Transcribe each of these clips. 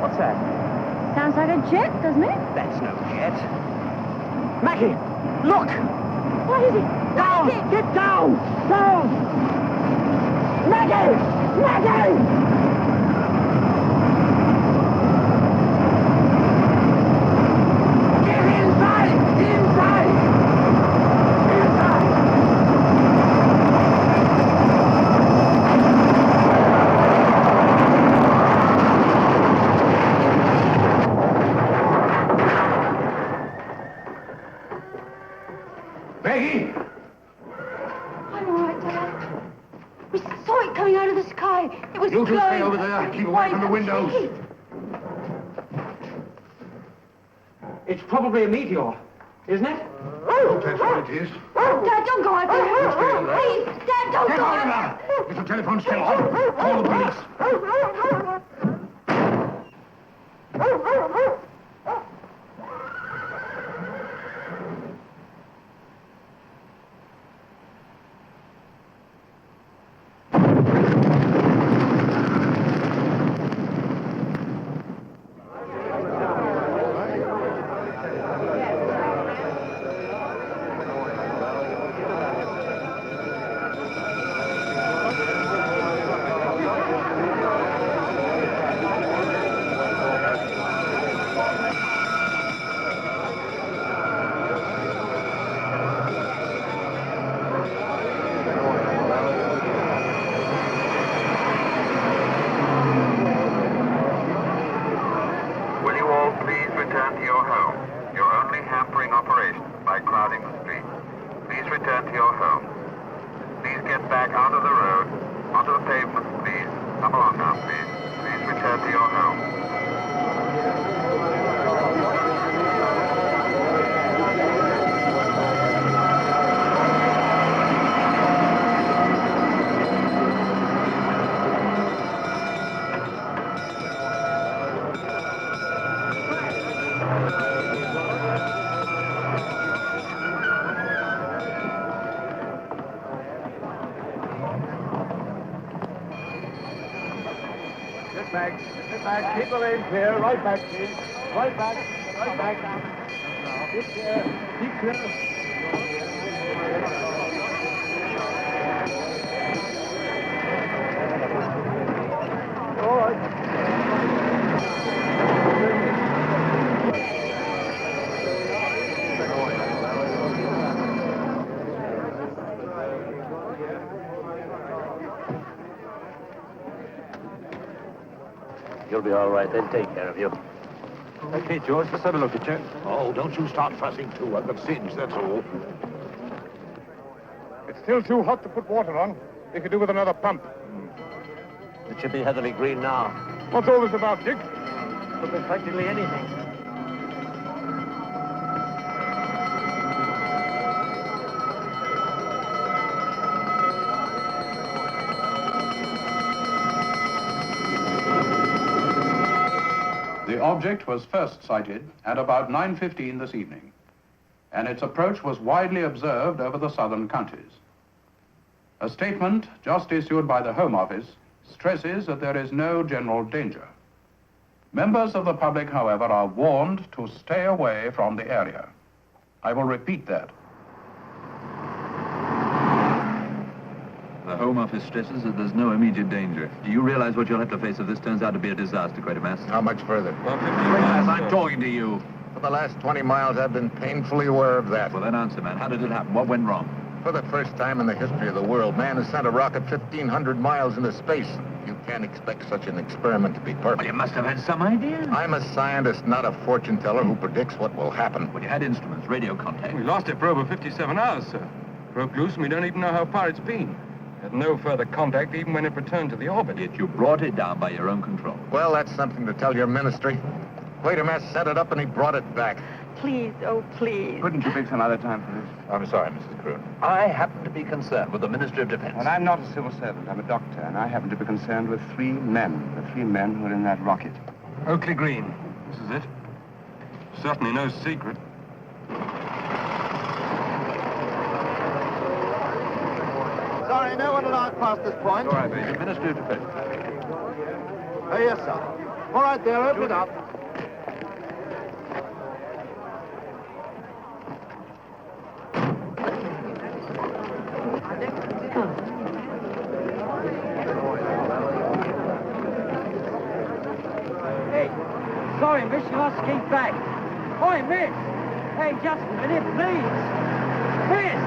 What's that? Sounds like a jet, doesn't it? That's no jet. Maggie, look! What is it? Down! What is it? Get down! Down! Maggie! Maggie! Get inside! Inside! Inside! Maggie! I'm all right, Dad. We saw it coming out of the sky. It was You two glowing. stay over there. Keep away from the windows. It's probably a meteor, isn't it? That's what it is. Dad, don't go out there. stay over there. Please, Dad, don't Get go out out of there! If the telephone's still on, call the police. Will you all please return to your home? You're only hampering operations by crowding the streets. Please return to your home. Please get back out of the road, onto the pavement, please. Come along now, please. Please return to your home. Get back. Get back. Keep the lane clear. Right back, please. Right back. Right back. Keep clear. Keep clear. All right. You'll be all right. They'll take care of you. Okay, George, let's have a look at you. Oh, don't you start fussing too. I've got singed, that's all. It's still too hot to put water on. We could do with another pump. It should be heavily green now. What's all this about, Dick? Could be practically anything. The object was first sighted at about 9:15 this evening, and its approach was widely observed over the southern counties. A statement just issued by the Home Office stresses that there is no general danger. Members of the public, however, are warned to stay away from the area. I will repeat that. The Home Office stresses that there's no immediate danger. Do you realize what you'll have to face if this turns out to be a disaster, Quatermass? How much further? Quatermass, I'm talking to you. For the last 20 miles, I've been painfully aware of that. Well, then answer, man. How did it happen? What went wrong? For the first time in the history of the world, man has sent a rocket 1,500 miles into space. You can't expect such an experiment to be perfect. Well, you must have had some idea. I'm a scientist, not a fortune teller who predicts what will happen. Well, you had instruments, radio contact. We lost it for over 57 hours, sir. Broke loose and we don't even know how far it's been. Had no further contact even when it returned to the orbit. Yet you brought it down by your own control. Well, that's something to tell your ministry. Quatermass set it up and he brought it back. please, oh, please. Couldn't you fix another time for this? I'm sorry, Mrs. Carroon. I happen to be concerned with the Ministry of Defense. Well, I'm not a civil servant. I'm a doctor, and I happen to be concerned with the 3 men who are in that rocket. Oakley Green. This is it. Certainly no secret. Sorry, no one allowed past this point. All right, Major. Ministry of Defense. Oh, yes, sir. All right, there, open it up. Hey, sorry, miss, you must keep back. Oi, miss! Hey, just a minute, please. Miss!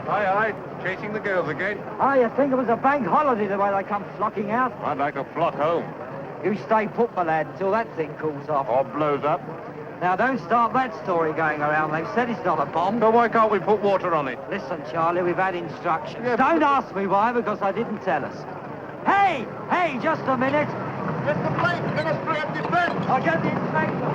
Aye, aye. Chasing the girls again. Oh, you think it was a bank holiday the way they come flocking out? I'd like to flock home. You stay put, my lad, until that thing cools off. Or blows up. Now, don't start that story going around. They've said it's not a bomb. So why can't we put water on it? Listen, Charlie, we've had instructions. Don't ask me why, because I didn't tell us. Hey! Hey, just a minute. Mr. Blake, Ministry of Defense. I'll get the inspector.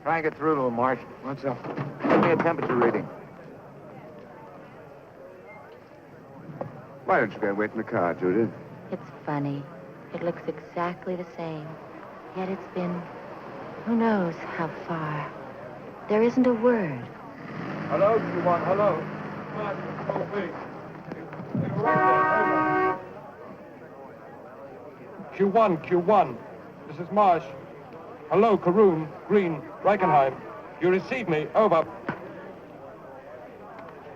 Try and get through to him, Marsh. What's up? Give me a temperature reading. Why don't you go wait in the car, Judith? It's funny. It looks exactly the same. Yet it's been, who knows how far. There isn't a word. Hello, Q1, hello. Q1. This is Marsh. Hello, Carroon, Green, Reichenheim. You receive me. Over.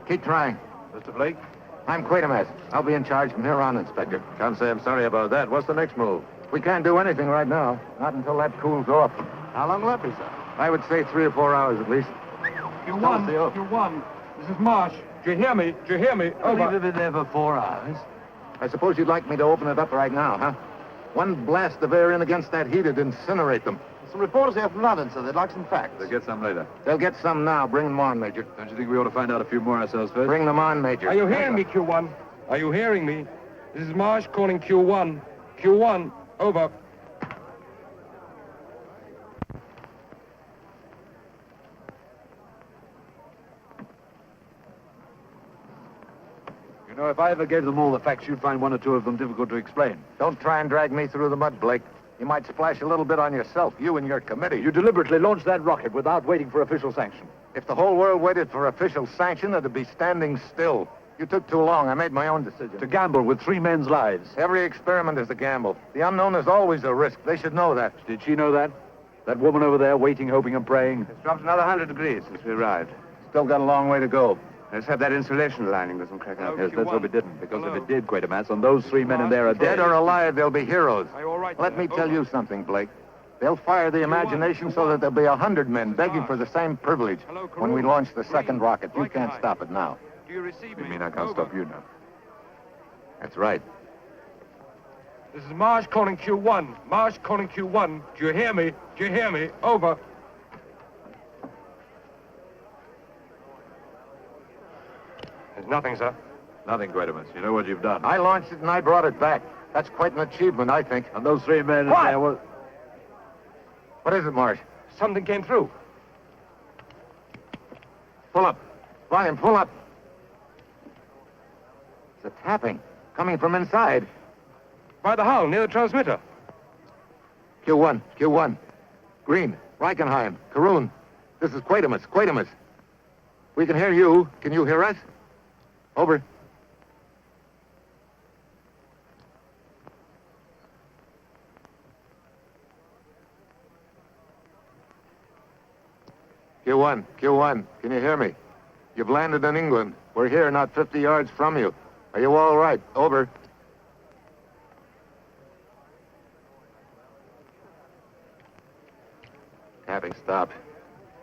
Keep trying. Mr. Blake? I'm Quatermass. I'll be in charge from here on, Inspector. Can't say I'm sorry about that. What's the next move? We can't do anything right now. Not until that cools off. How long will that be, sir? I would say 3 or 4 hours at least. Q1. This is Marsh. Do you hear me? Over. We've been there for 4 hours. I suppose you'd like me to open it up right now, huh? One blast of air in against that heat would incinerate them. Some reporters here from London, sir. They'd like some facts. They'll get some later. They'll get some now. Bring them on, Major. Don't you think we ought to find out a few more ourselves first? Bring them on, Major. Are you hearing me, Q1? Are you hearing me? This is Marsh calling Q1. Q1, over. You know, if I ever gave them all the facts, you'd find 1 or 2 of them difficult to explain. Don't try and drag me through the mud, Blake. You might splash a little bit on yourself, you and your committee. You deliberately launched that rocket without waiting for official sanction. If the whole world waited for official sanction, it'd be standing still. You took too long. I made my own decision. To gamble with 3 men's lives. Every experiment is a gamble. The unknown is always a risk. They should know that. Did she know that? That woman over there, waiting, hoping, and praying? It's dropped another 100 degrees since we arrived. Still got a long way to go. Let's hope that insulation lining doesn't crack up. Yes, let's hope it didn't, because if it did, Quatermass, and those 3 men in there are Dead dead. or alive, they'll be heroes. Are you all right Let there? me tell Over. you something, Blake. They'll fire the imagination so that there'll be 100 men begging for the same privilege when we launch the second rocket. You can't stop it now. Do you receive me? You mean I can't Over. stop you now? That's right. This is Marsh calling Q1. Marsh calling Q1. Do you hear me? Over. There's nothing, sir. Nothing, Quatermass. You know what you've done. I launched it and I brought it back. That's quite an achievement, I think. And those 3 men in What? there were... What is it, Marsh? Something came through. Pull up. Volume, pull up. It's a tapping coming from inside. By the hull, near the transmitter. Q1. Green, Reichenheim, Carroon. This is Quatermass. We can hear you. Can you hear us? Over. Q1. Can you hear me? You've landed in England. We're here, not 50 yards from you. Are you all right? Over. Tapping stopped.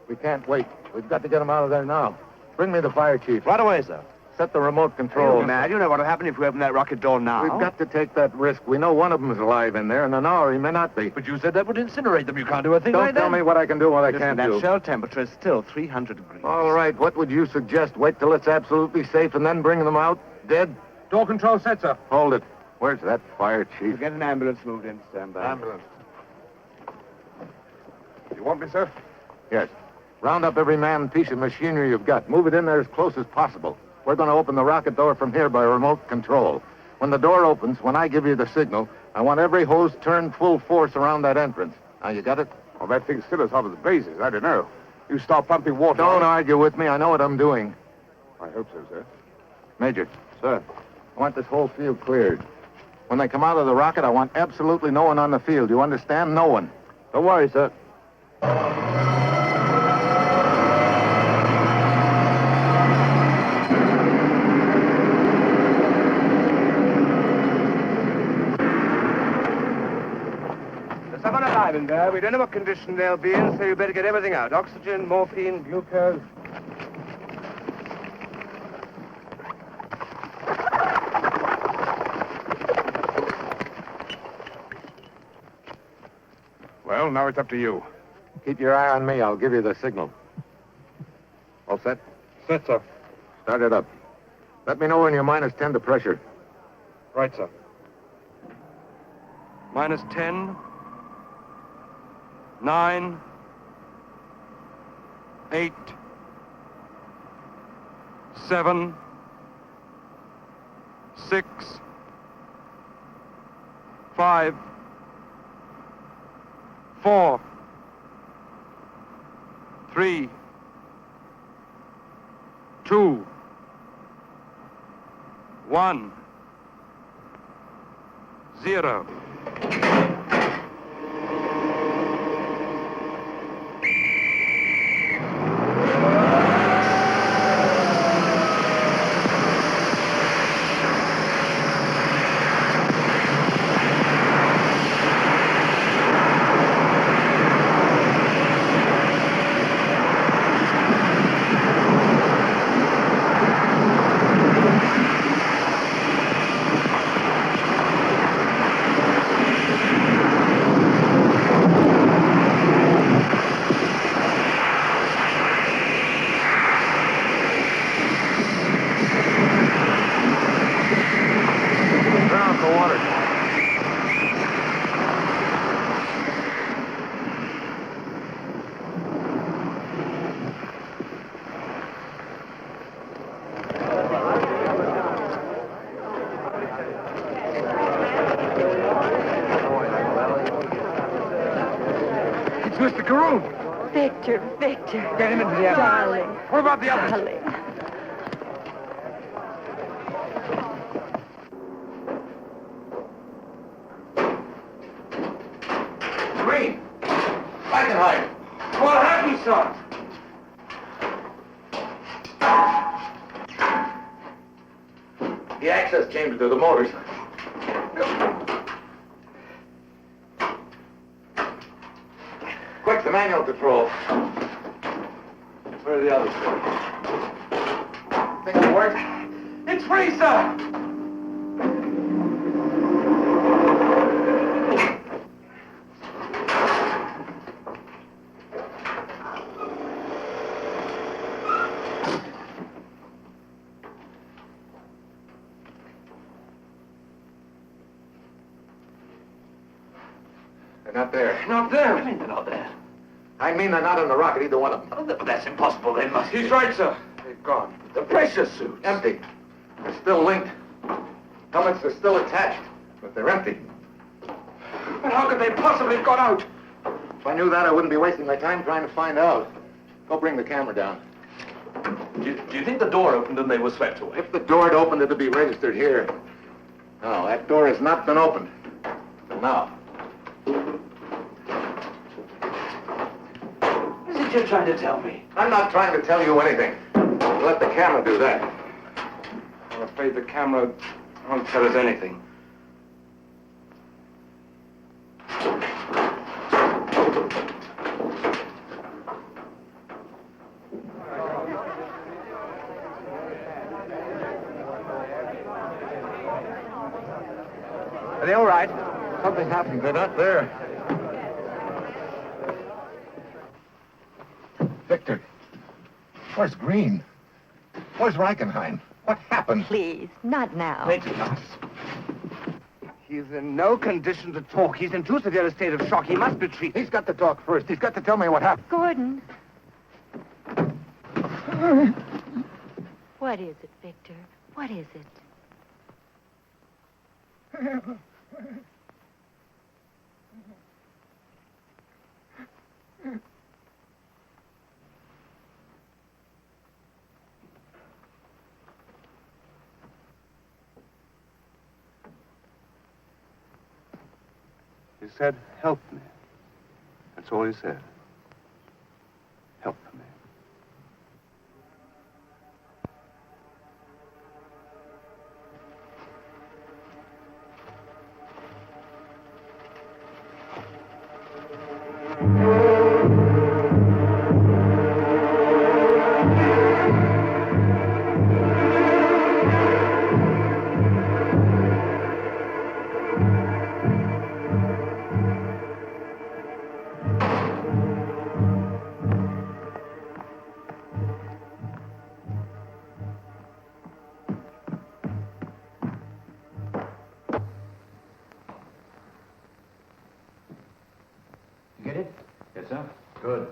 We can't wait. We've got to get them out of there now. Bring me the fire chief. Right away, sir. Set the remote control. You're mad. You know what'll happen if we open that rocket door now. We've got to take that risk. We know one of them is alive in there, and an hour he may not be. But you said that would incinerate them. You can't do a thing Don't like that. tell me what I can do and what I Listen, can't that do. shell temperature is still 300 degrees. All right, what would you suggest? Wait till it's absolutely safe and then bring them out dead? Door control set, sir. Hold it. Where's that fire chief? Get an ambulance moved in. Stand by. Ambulance. You want me, sir? Yes. Round up every man and piece of machinery you've got. Move it in there as close as possible. We're going to open the rocket door from here by remote control. When the door opens, when I give you the signal, I want every hose turned full force around that entrance. Now, you got it? Well, that thing's still as hot as the blazes. I don't know. You start pumping water. Don't argue with me. I know what I'm doing. I hope so, sir. Major. Sir. I want this whole field cleared. When they come out of the rocket, I want absolutely no one on the field. You understand? No one. Don't worry, sir. There's someone alive in there. We don't know what condition they'll be in, so you better get everything out. Oxygen, morphine, glucose. Well, now it's up to you. Keep your eye on me. I'll give you the signal. All set? Set, sir. Start it up. Let me know when you're minus 10 to pressure. Right, sir. Minus 10. 9. 8. 7. 6. 5. 4. 3. 2. 1. 0. Turn off the water. It's Mr. Carroon. Victor, Victor. Get him into the Abbey. Darling. What about the others? Darling. Green! Frankenheim! What happened, son? The access chamber to the motors. Quick, the manual control. Where are the others? Think it'll work? It's free, sir! They're not there. Not there. I mean, they're not there. I mean they're not in the rocket, either one of them. Oh, but that's impossible. They must be. He's right, sir. They've gone. The pressure suits. Empty. They're still linked. Helmets are still attached, but they're empty. But how could they possibly have got out? If I knew that, I wouldn't be wasting my time trying to find out. Go bring the camera down. Do you think the door opened and they were swept away? If the door had opened, it'd be registered here. No, that door has not been opened. Till now. What is it you're trying to tell me? I'm not trying to tell you anything. Let the camera do that. I'm afraid the camera won't tell us anything. Are they all right? Something happened. They're not there. Victor, where's Green? Where's Reichenheim? What happened? Please, not now. He's in no condition to talk. He's in too severe a state of shock. He must be treated. He's got to talk first. He's got to tell me what happened. Gordon. What is it, Victor? What is it? He said, help me. That's all he said. Help me. Get it? Yes, sir. Good.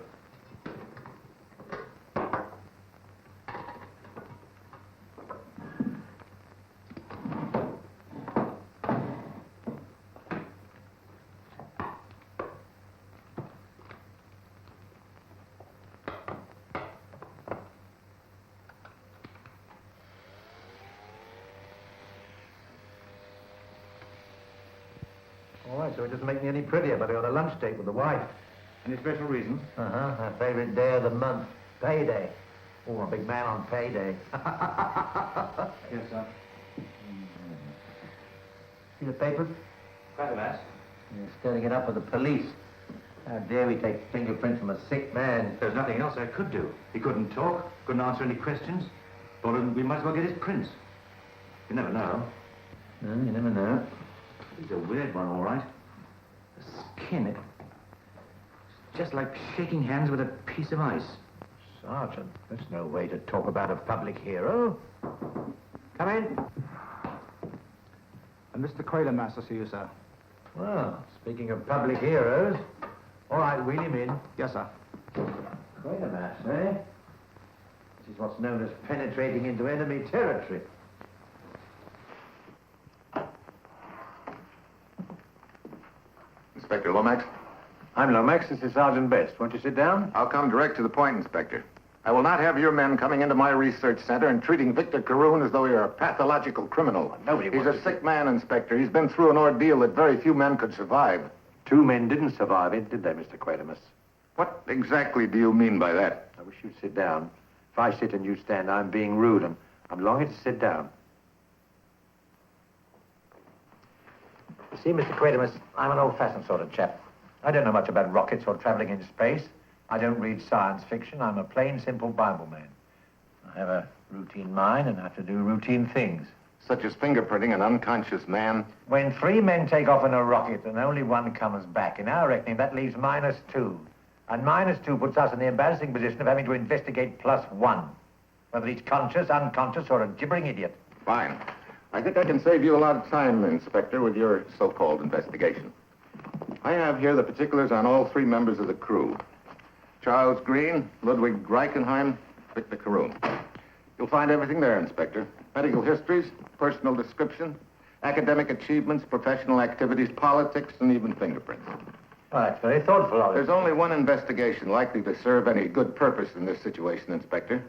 All right, so it doesn't make me any prettier, but I got a lunch date with the wife. Any special reason? Uh-huh, her favorite day of the month, payday. Oh, I'm a big man on payday. Yes, sir. See the papers? Quatermass. You're stirring it up with the police. How dare we take fingerprints from a sick man? There's nothing else I could do. He couldn't talk, couldn't answer any questions. Thought we might as well get his prints. You never know. No, you never know. He's a weird one, all right. The skin, it's just like shaking hands with a piece of ice. Sergeant, that's no way to talk about a public hero. Come in. Mr. Quatermass will see you, sir. Well, speaking of public heroes, all right, wheel him in. Yes, sir. Quatermass, eh? This is what's known as penetrating into enemy territory. Inspector Lomax? I'm Lomax. This is Sergeant Best. Won't you sit down? I'll come direct to the point, Inspector. I will not have your men coming into my research center and treating Victor Carroon as though he were a pathological criminal. He's a sick man, Inspector. He's been through an ordeal that very few men could survive. 2 men didn't survive it, did they, Mr. Quatermass? What exactly do you mean by that? I wish you'd sit down. If I sit and you stand, I'm being rude. I'm longing to sit down. You see, Mr. Quatermass, I'm an old-fashioned sort of chap. I don't know much about rockets or traveling in space. I don't read science fiction. I'm a plain, simple Bible man. I have a routine mind and have to do routine things. Such as fingerprinting an unconscious man? When 3 men take off in a rocket and only 1 comes back, in our reckoning, that leaves -2. And -2 puts us in the embarrassing position of having to investigate +1. Whether he's conscious, unconscious, or a gibbering idiot. Fine. I think I can save you a lot of time, Inspector, with your so-called investigation. I have here the particulars on all 3 members of the crew. Charles Green, Ludwig Reichenheim, Victor Carroon. You'll find everything there, Inspector. Medical histories, personal description, academic achievements, professional activities, politics, and even fingerprints. Well, that's very thoughtful of you. There's only one investigation likely to serve any good purpose in this situation, Inspector.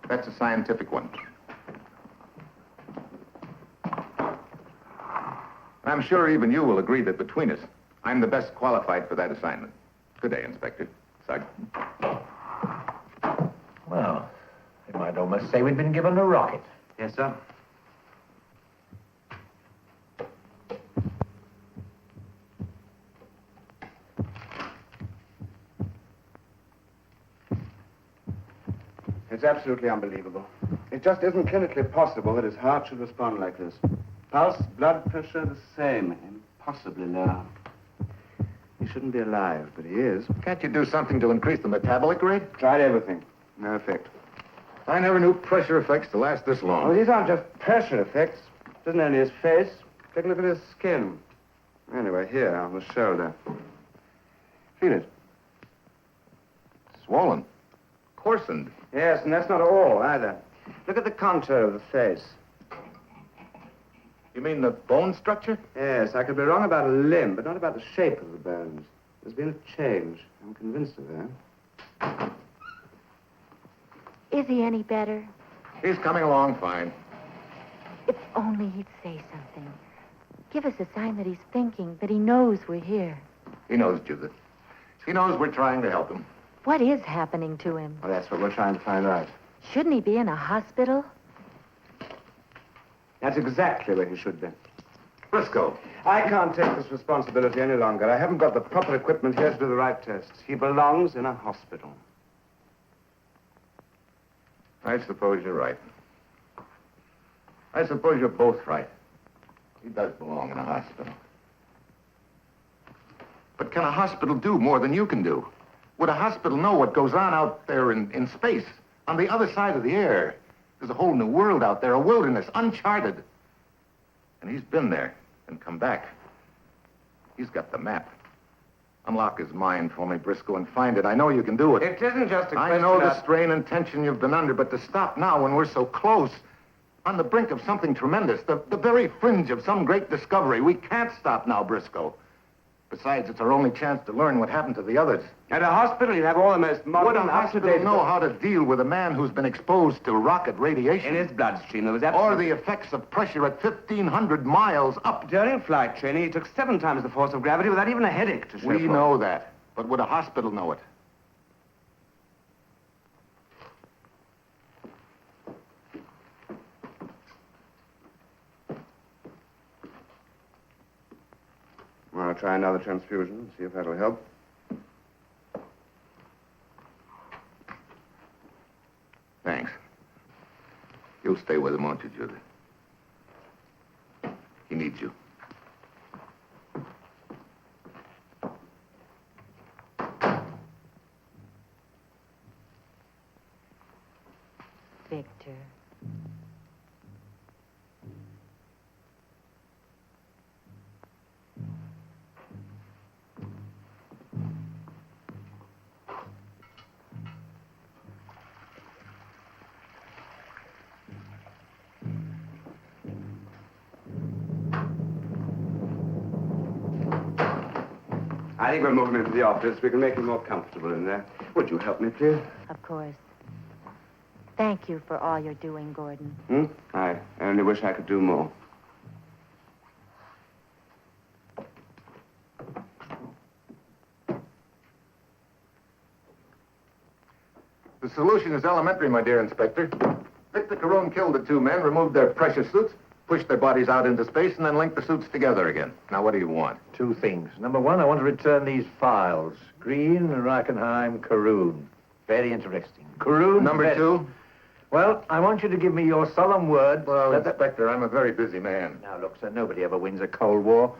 That's a scientific one. I'm sure even you will agree that between us, I'm the best qualified for that assignment. Good day, Inspector. Sergeant. Well, you might almost say we'd been given a rocket. Yes, sir. It's absolutely unbelievable. It just isn't clinically possible that his heart should respond like this. Pulse, blood pressure, the same. Impossibly low. He shouldn't be alive, but he is. Can't you do something to increase the metabolic rate? Tried everything. No effect. I never knew pressure effects to last this long. Oh, these aren't just pressure effects. It isn't only his face. Take a look at his skin. Anyway, here, on the shoulder. Feel it. Swollen. Coarsened. Yes, and that's not all, either. Look at the contour of the face. You mean the bone structure? Yes, I could be wrong about a limb, but not about the shape of the bones. There's been a change. I'm convinced of that. Is he any better? He's coming along fine. If only he'd say something. Give us a sign that he's thinking, that he knows we're here. He knows, Judith. He knows we're trying to help him. What is happening to him? Well, that's what we're trying to find out. Shouldn't he be in a hospital? That's exactly where he should be. Briscoe. I can't take this responsibility any longer. I haven't got the proper equipment here to do the right tests. He belongs in a hospital. I suppose you're right. I suppose you're both right. He does belong in a hospital. But can a hospital do more than you can do? Would a hospital know what goes on out there in space, on the other side of the air? There's a whole new world out there, a wilderness, uncharted. And he's been there and come back. He's got the map. Unlock his mind for me, Briscoe, and find it. I know you can do it. It isn't just a question I know the of... strain and tension you've been under, but to stop now when we're so close, on the brink of something tremendous, the very fringe of some great discovery, we can't stop now, Briscoe. Besides, it's our only chance to learn what happened to the others. At a hospital, you have all the most modern, Would a hospital know how to deal with a man who's been exposed to rocket radiation? In his bloodstream, there was Or absolutely... the effects of pressure at 1,500 miles up. During flight training, he took 7 times the force of gravity without even a headache to show We for it. know that. But would a hospital know it? Well, I'll try another transfusion, see if that'll help. Thanks. You'll stay with him, won't you, Judith? He needs you. Victor. I think we'll move him into the office. We can make him more comfortable in there. Would you help me, please? Of course. Thank you for all you're doing, Gordon. I only wish I could do more. The solution is elementary, my dear Inspector. Victor Carroon killed the 2 men, removed their pressure suits, pushed their bodies out into space, and then linked the suits together again. Now, what do you want? 2 things. Number 1, I want to return these files. Green, Reichenheim, Carroon. Very interesting. Carroon... Number 2? Well, I want you to give me your solemn word... Well, that Inspector, I'm a very busy man. Now, look, sir, nobody ever wins a Cold War.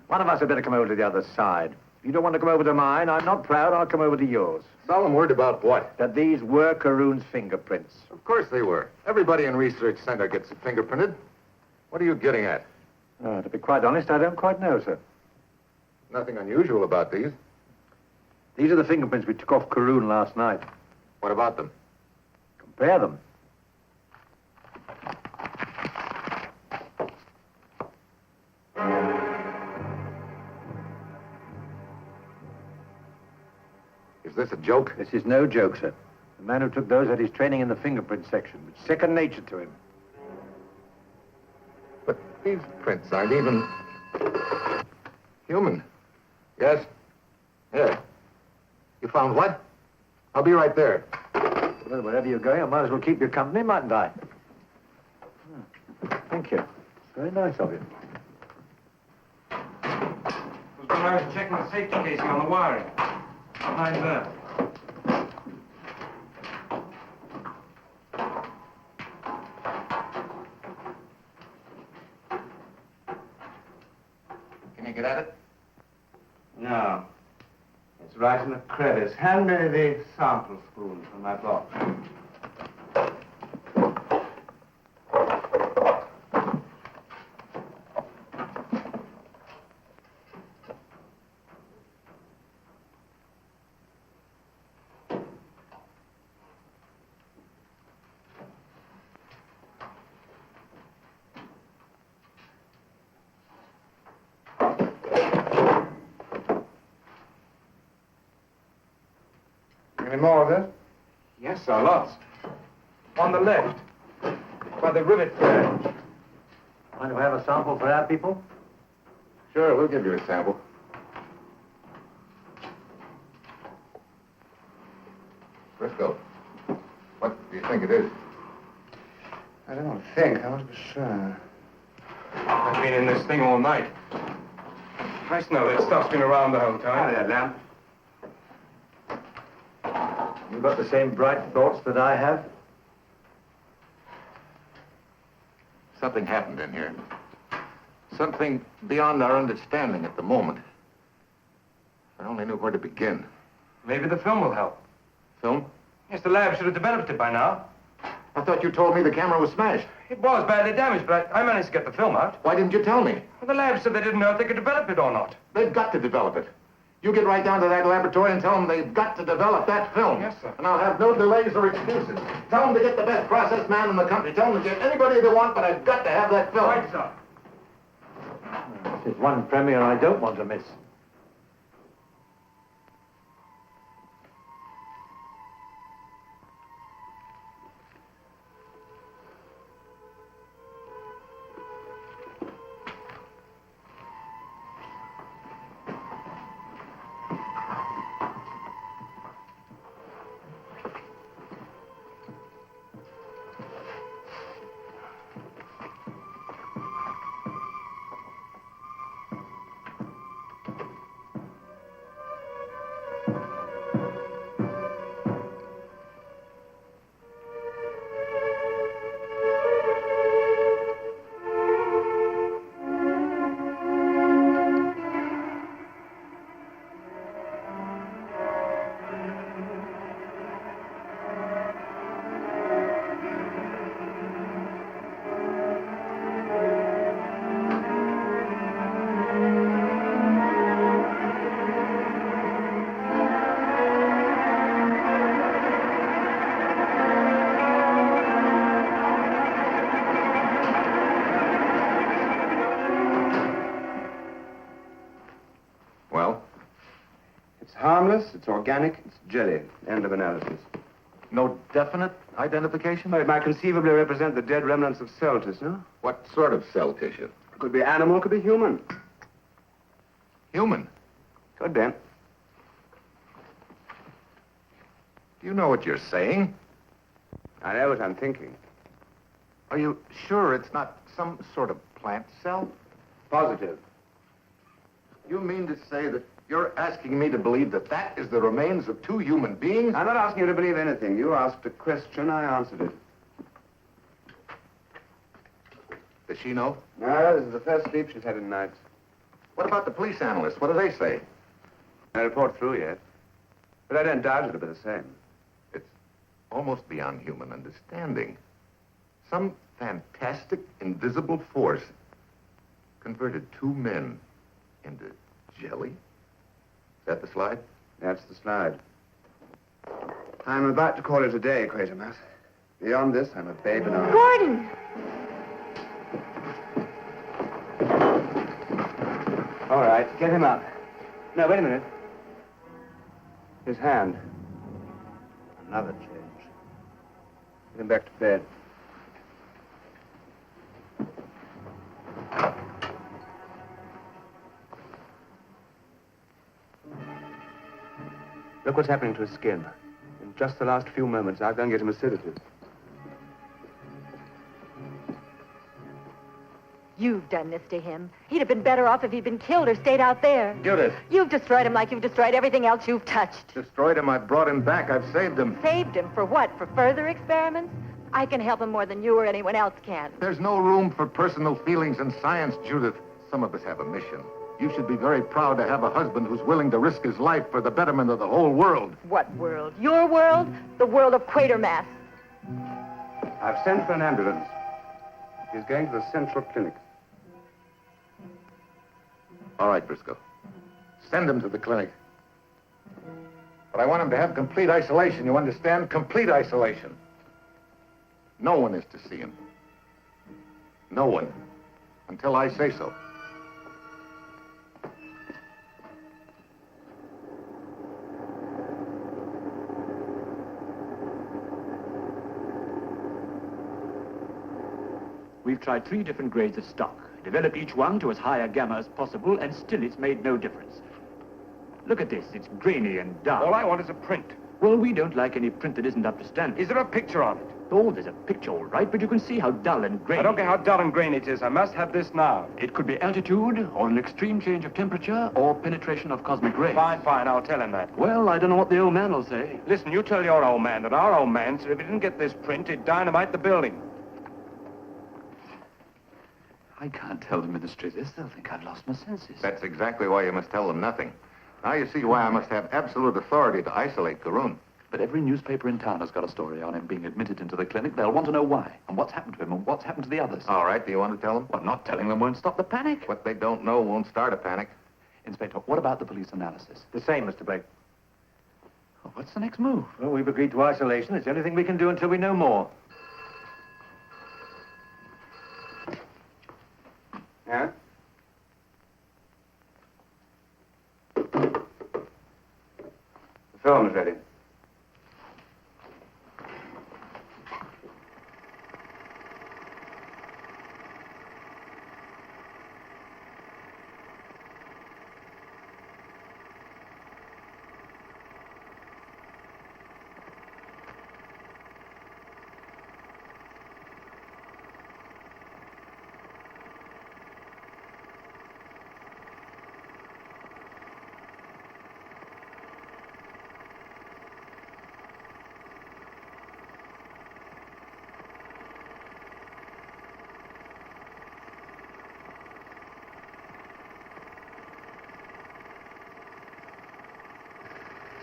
One of us had better come over to the other side. If you don't want to come over to mine, I'm not proud, I'll come over to yours. Solemn word about what? That these were Carroon's fingerprints. Of course they were. Everybody in Research Center gets fingerprinted. What are you getting at? To be quite honest, I don't quite know, sir. Nothing unusual about these. These are the fingerprints we took off Carroon last night. What about them? Compare them. Is this a joke? This is no joke, sir. The man who took those had his training in the fingerprint section. It's second nature to him. But these prints aren't even... human. Yes? Yes. You found what? I'll be right there. Well, wherever you're going, I might as well keep your company, mightn't I? Thank you. Very nice of you. It was when I was checking the safety casing on the wiring. Behind there. Can't get at it? No. It's right in the crevice. Hand me the sample spoon from my box. Any more of this? Yes, sir, lots. On the left, by the rivet thread. Mind if I have a sample for our people? Sure, we'll give you a sample. Briscoe, what do you think it is? I don't want to think. I want to be sure. I've been in this thing all night. Christ, no, that stuff's been around the whole time. That lamp. You got the same bright thoughts that I have? Something happened in here. Something beyond our understanding at the moment. If I only knew where to begin. Maybe the film will help. Film? Yes, the lab should have developed it by now. I thought you told me the camera was smashed. It was badly damaged, but I managed to get the film out. Why didn't you tell me? Well, the lab said they didn't know if they could develop it or not. They've got to develop it. You get right down to that laboratory and tell them they've got to develop that film. Yes, sir. And I'll have no delays or excuses. Tell them to get the best process man in the country. Tell them to get anybody they want, but I've got to have that film. Right, sir. This is one premiere I don't want to miss. Harmless, it's organic, it's jelly. End of analysis. No definite identification? Oh, it might conceivably represent the dead remnants of cell tissue, no? What sort of cell tissue? Could be animal, could be human. Human? Could be. Do you know what you're saying? I know what I'm thinking. Are you sure it's not some sort of plant cell? Positive. You mean to say that you're asking me to believe that that is the remains of two human beings? I'm not asking you to believe anything. You asked a question, I answered it. Does she know? No, this is the first sleep she's had in nights. What about the police analysts? What do they say? No report through yet. But I don't doubt it'll be the same. It's almost beyond human understanding. Some fantastic, invisible force converted two men into jelly? Is that the slide? That's the slide. I'm about to call it a day, Quatermass. Beyond this, I'm a babe in arms. Gordon! All right, get him up. No, wait a minute. His hand. Another change. Get him back to bed. Look what's happening to his skin. In just the last few moments, I've got to get him a sedative. You've done this to him. He'd have been better off if he'd been killed or stayed out there. Judith. You've destroyed him like you've destroyed everything else you've touched. Destroyed him, I brought him back. I've saved him. Saved him for what? For further experiments? I can help him more than you or anyone else can. There's no room for personal feelings in science, Judith. Some of us have a mission. You should be very proud to have a husband who's willing to risk his life for the betterment of the whole world. What world? Your world? The world of Quatermass. I've sent for an ambulance. He's going to the Central Clinic. All right, Briscoe. Send him to the clinic. But I want him to have complete isolation, you understand? Complete isolation. No one is to see him. No one. Until I say so. We've tried 3 different grades of stock, developed each one to as high a gamma as possible, and still it's made no difference. Look at this, it's grainy and dark. All I want is a print. Well, we don't like any print that isn't up to standard. Is there a picture on it? Oh, there's a picture, all right, but you can see how dull and grainy. I don't care how dull and grainy it is. I must have this now. It could be altitude, or an extreme change of temperature, or penetration of cosmic rays. Fine, fine, I'll tell him that. Well, I don't know what the old man will say. Listen, you tell your old man that our old man said if he didn't get this print, he'd dynamite the building. I can't tell the ministry this. They'll think I've lost my senses. That's exactly why you must tell them nothing. Now you see why I must have absolute authority to isolate Carroon. But every newspaper in town has got a story on him being admitted into the clinic. They'll want to know why, and what's happened to him, and what's happened to the others. All right, do you want to tell them? Well, not telling them won't stop the panic. What they don't know won't start a panic. Inspector, what about the police analysis? The same, Mr. Blake. Oh, what's the next move? Well, we've agreed to isolation. It's the only thing we can do until we know more. Yeah? The film is ready.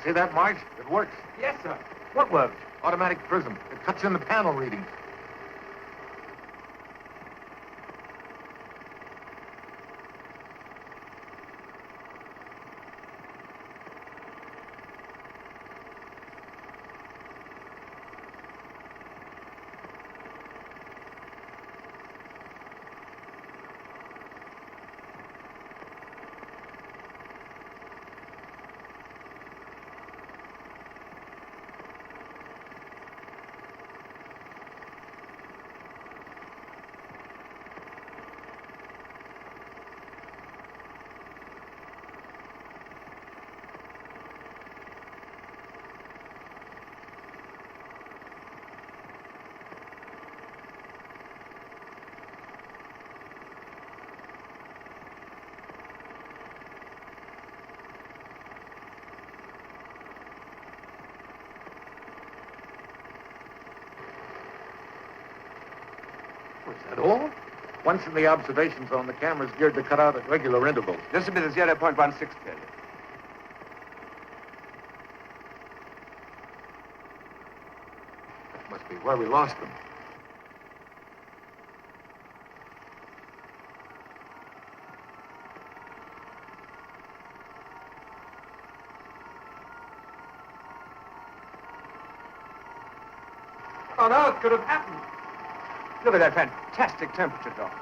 See that, Marge? It works. Yes, sir. What works? Automatic prism. It cuts in the panel readings. Was that all? Once in the observation zone, the camera's geared to cut out at regular intervals. This will be the 0.16 period. That must be where we lost them. What on earth could have happened? Look at that fantastic temperature drop.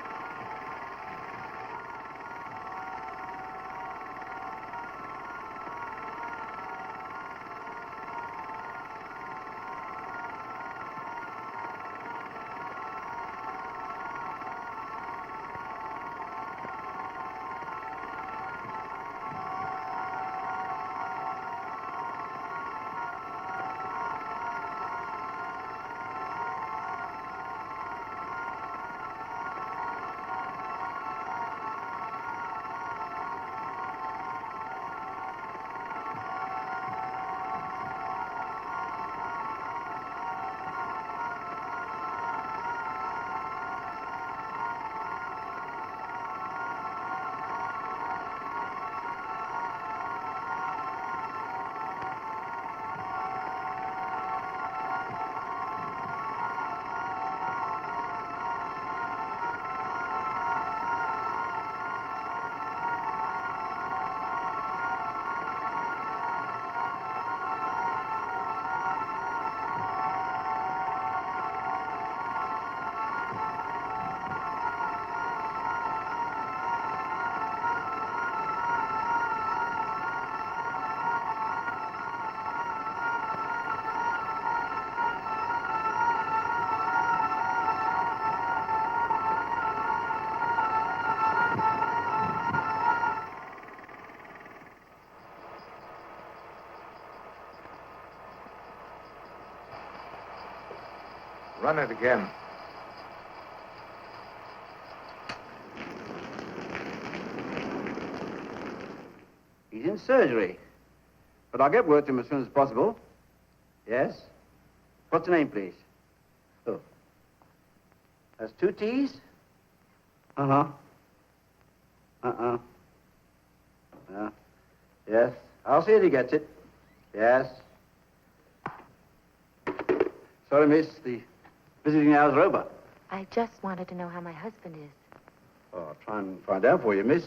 Run it again. He's in surgery. But I'll get word to him as soon as possible. Yes? What's the name, please? Oh. That's 2 T's? Uh-huh. Uh-uh. Yeah. Yes. I'll see if he gets it. Yes. Sorry, miss. The visiting hours are over. I just wanted to know how my husband is. Oh, I'll try and find out for you, miss.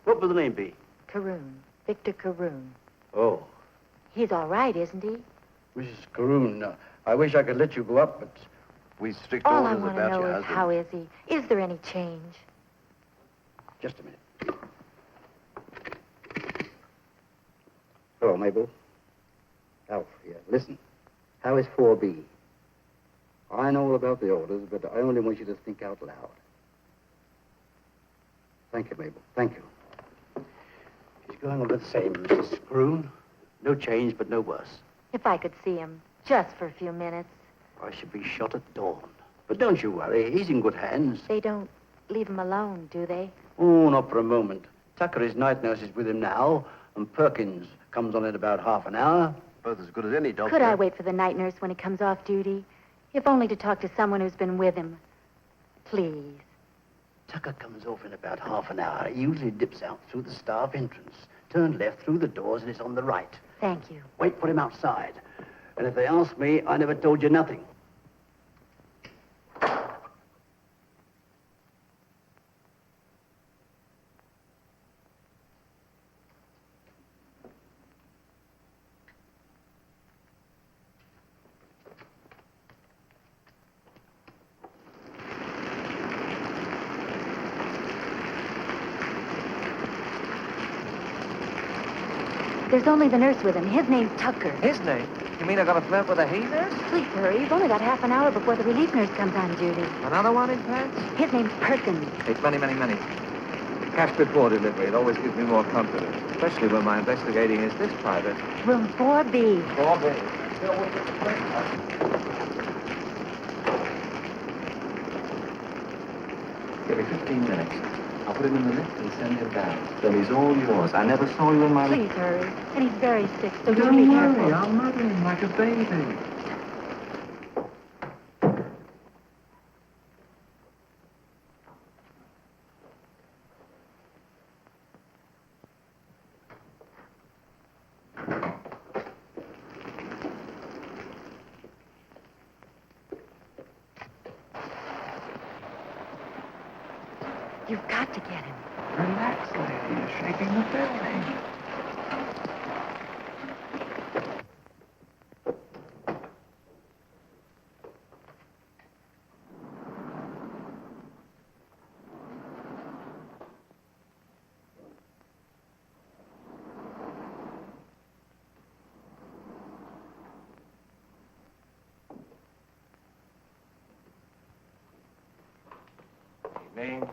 What will the name be? Carroon. Victor Carroon. Oh. He's all right, isn't he? Mrs. Carroon, I wish I could let you go up, but we strict All I orders want to about know your is husband. how is he? Is there any change? Just a minute. Hello, Mabel. Alf here. Listen. How is 4B? I know all about the orders, but I only want you to think out loud. Thank you, Mabel. Thank you. He's going on the same, Mrs. Carroon. No change, but no worse. If I could see him, just for a few minutes. I should be shot at dawn. But don't you worry. He's in good hands. They don't leave him alone, do they? Oh, not for a moment. Tucker, his night nurse, is with him now, and Perkins comes on in about half an hour. Both as good as any doctor. Could I wait for the night nurse when he comes off duty? If only to talk to someone who's been with him. Please. Tucker comes off in about half an hour. He usually dips out through the staff entrance. Turn left through the doors, and it's on the right. Thank you. Wait for him outside. And if they ask me, I never told you nothing. There's only the nurse with him. His name's Tucker. His name? You mean I got a flirt with a he nurse? Please hurry. You've only got half an hour before the relief nurse comes on duty. Another one in pants? His name's Perkins. It's money. Cash before delivery. It always gives me more confidence, especially when my investigating is this private. Room 4B. 4B. Give me 15 minutes. I'll put him in the lift and send him down. Then he's all yours. I never saw you in my life. Please hurry. And he's very sick, so do Don't be worry, careful. I'll mother him like a baby. You've got to get him. Relax, lady. You're shaking the building. Evening.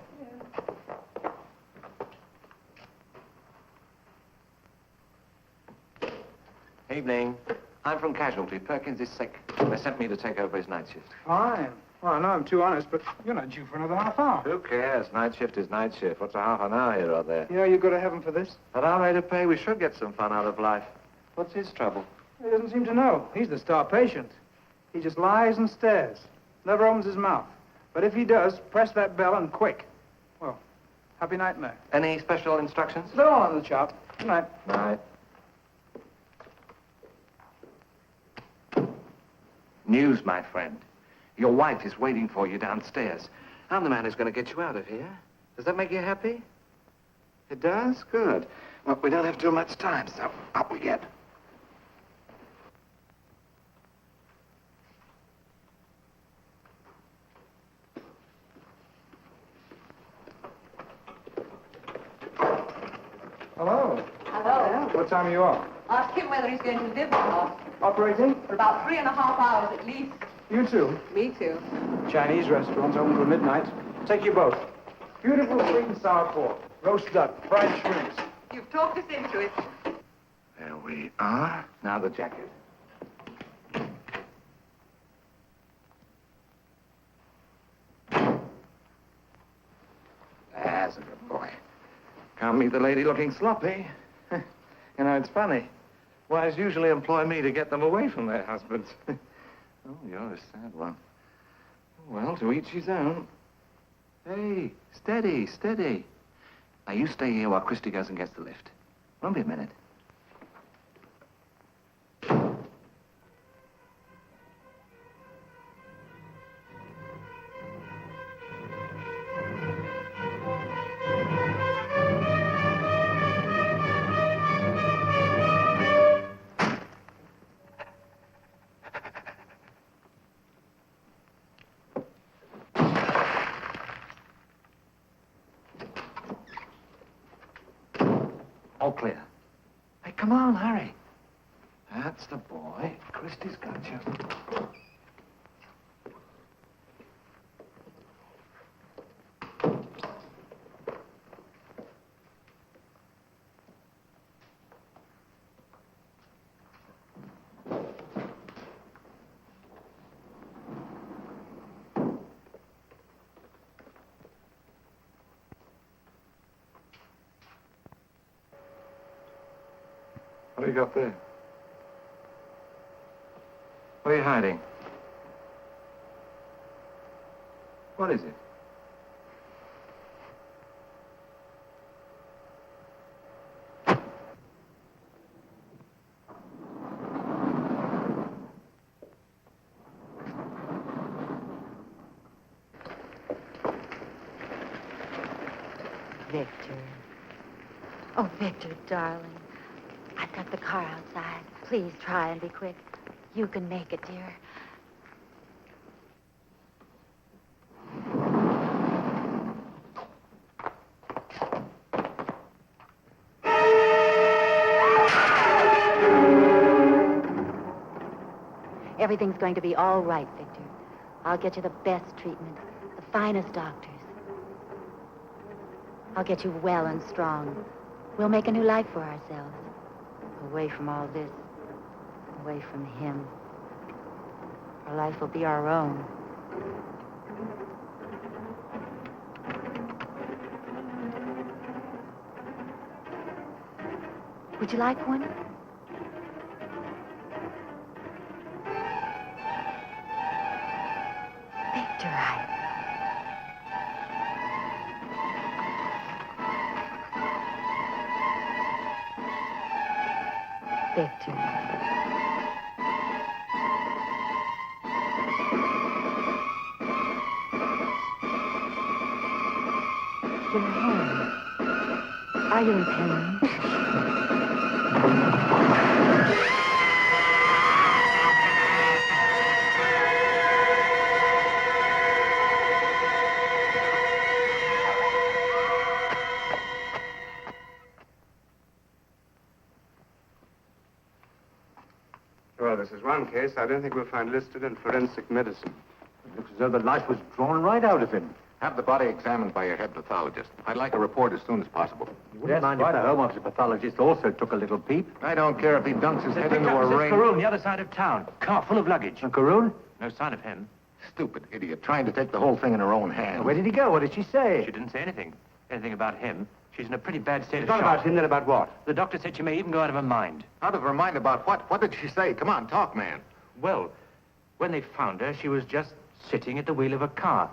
Evening. I'm from Casualty. Perkins is sick. They sent me to take over his night shift. Fine. Well, I know I'm too honest, but you're not due for another half hour. Who cares? Night shift is night shift. What's a half an hour here or there? You know, you go to heaven for this. At our rate of pay, we should get some fun out of life. What's his trouble? He doesn't seem to know. He's the star patient. He just lies and stares. Never opens his mouth. But if he does, press that bell and quick. Well, happy night, Mac. Any special instructions? They're all on the chop. Good night. Night. News, my friend. Your wife is waiting for you downstairs. I'm the man who's going to get you out of here. Does that make you happy? It does? Good. Well, we don't have too much time, so up we get. Hello. Hello. What time are you off? Ask him whether he's going to live or not. Operating? For about 3.5 hours at least. You too. Me too. Chinese restaurants open till midnight. Take you both. Beautiful sweet and sour pork, roast duck, fried shrimps. You've talked us into it. There we are. Now the jacket. can't meet the lady looking sloppy. You know, it's funny. Wives usually employ me to get them away from their husbands. Oh, you're a sad one. Well, to each his own. Hey, steady, steady. Now, you stay here while Christy goes and gets the lift. Won't be a minute. All clear. Hey, come on, hurry. That's the boy. Christy's got you. What do you got there? What are you hiding? What is it? Victor. Oh, Victor, darling. I've got the car outside. Please try and be quick. You can make it, dear. Everything's going to be all right, Victor. I'll get you the best treatment, the finest doctors. I'll get you well and strong. We'll make a new life for ourselves. Away from all this. Away from him. Our life will be our own. Would you like one? Victor, Victor. Your hand. Are you in pain? Well, this is one case I don't think we'll find listed in forensic medicine. It looks as though the life was drawn right out of him. Have the body examined by your head pathologist. I'd like a report as soon as possible. You wouldn't mind if the Home Office pathologist also took a little peep? I don't care if he dunks his head Picked into up a Mrs. ring. Carroon, the other side of town. Car full of luggage. And Carroon? No sign of him. Stupid idiot, trying to take the whole thing in her own hands. Where did he go? What did she say? She didn't say anything. Anything about him. She's in a pretty bad state It's of not shock. about him, then about what? The doctor said she may even go out of her mind. Out of her mind about what? What did she say? Come on, talk, man. Well, when they found her, she was just sitting at the wheel of a car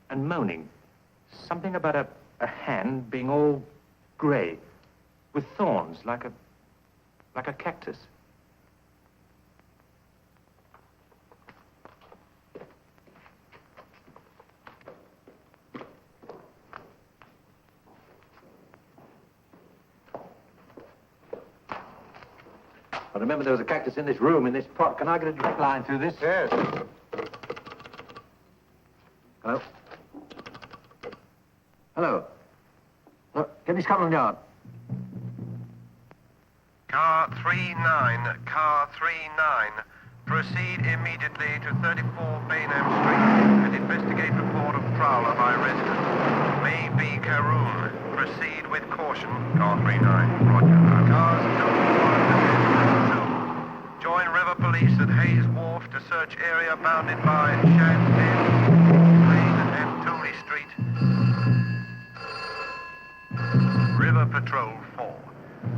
and moaning. Something about a hand being all gray with thorns like a cactus. I remember there was a cactus in this room, in this pot. Can I get a direct line through this? Yes. Hello? Hello? Get me Scotland Yard. Car 39, car 39. Proceed immediately to 34 Bainham Street and investigate report of prowler by resident. May be Carroon. Proceed with caution. Car 39. Roger. Cars 2, 1, 2. Join River Police at Hayes Wharf to search area bounded by Shantin, Lane and Tooley Street. River Patrol 4.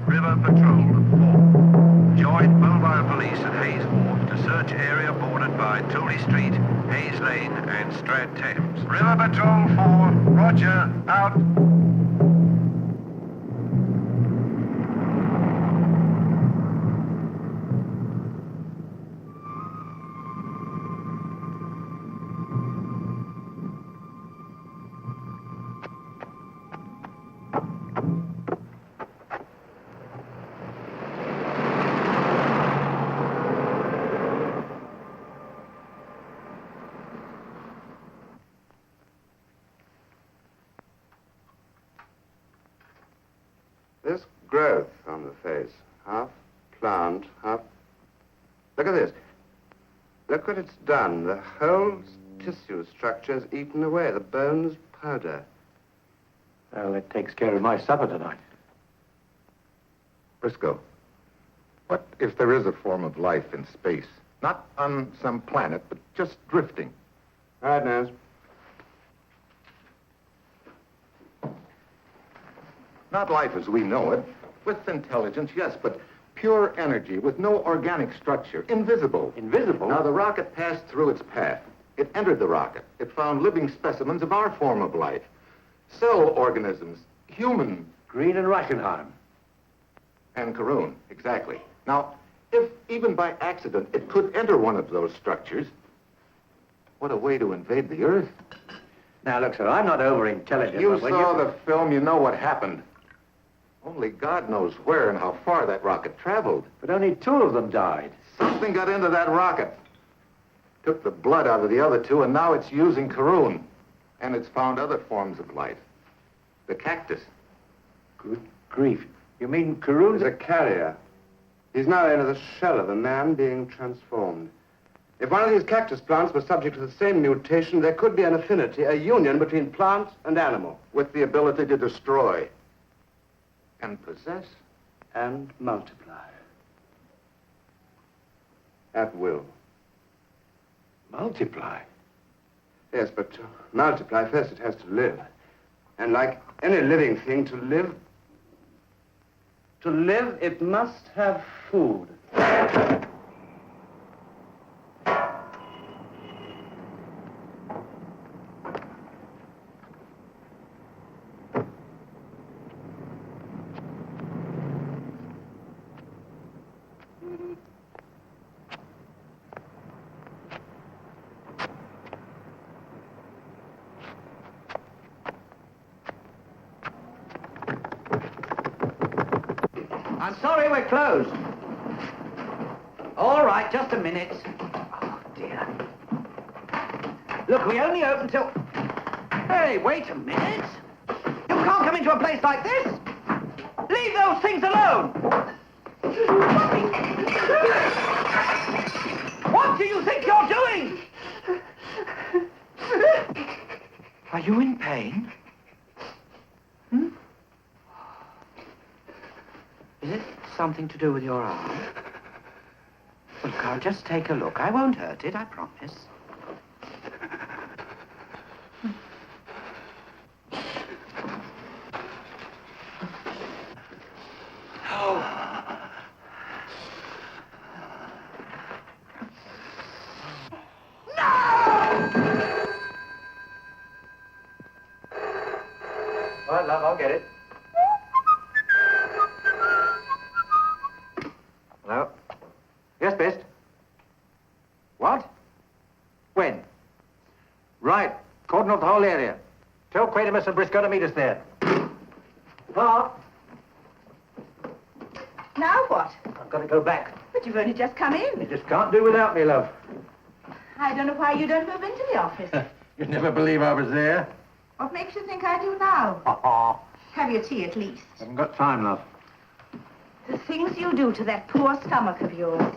River Patrol 4. Join mobile police at Hayes Wharf to search area bordered by Tooley Street, Hayes Lane, and Strad Thames. River Patrol 4, roger, out. This growth on the face, half plant, half... Look at this. Look what it's done. The whole tissue structure is eaten away. The bone's powder. Well, it takes care of my supper tonight. Briscoe, what if there is a form of life in space? Not on some planet, but just drifting. All right, Nance. Not life as we know it. With intelligence, yes, but pure energy with no organic structure. Invisible. Invisible? Now, the rocket passed through its path. It entered the rocket. It found living specimens of our form of life. Cell organisms, human. Green and Reichenheim. And Carroon, exactly. Now, if even by accident it could enter one of those structures, what a way to invade the Earth. Now, look, sir, I'm not over-intelligent. You saw the film, you know what happened. Only God knows where and how far that rocket traveled. But only 2 of them died. Something got into that rocket. Took the blood out of the other 2, and now it's using Carroon. And it's found other forms of life. The cactus. Good grief. You mean Carroon's He's a carrier. He's now in the shell of a man being transformed. If one of these cactus plants was subject to the same mutation, there could be an affinity, a union between plant and animal. With the ability to destroy. And possess. And multiply. At will. Multiply? Yes, but to multiply, first it has to live. And like any living thing, to live, it must have food. I'm sorry, we're closed. All right, just a minute. Oh, dear. Look, we only open till... Hey, wait a minute. You can't come into a place like this. Leave those things alone. What do you think you're doing? Are you in pain? Is it something to do with your arm? Look, I'll just take a look. I won't hurt it, I promise. All right, love, I'll get it. Hello? Yes, Best? What? When? Right. Cordon off the whole area. Tell Quatermass and Briscoe to meet us there. Pa? Now what? I've got to go back. But you've only just come in. You just can't do without me, love. I don't know why you don't move into the office. You'd never believe I was there. What makes you think I do now? Have your tea at least. Haven't got time, love. The things you do to that poor stomach of yours.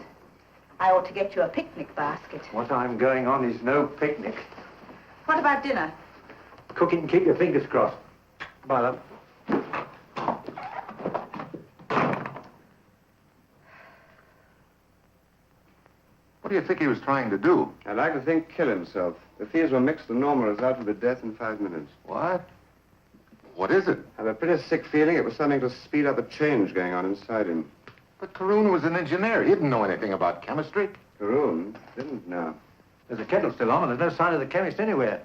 I ought to get you a picnic basket. What I'm going on is no picnic. What about dinner? Cook it and keep your fingers crossed. Bye, love. What do you think he was trying to do? I'd like to think kill himself. The thieves will mix the normal result with a death in 5 minutes. What? What is it? I have a pretty sick feeling it was something to speed up a change going on inside him. But Carroon was an engineer. He didn't know anything about chemistry. Carroon didn't know. There's a kettle still on, and there's no sign of the chemist anywhere.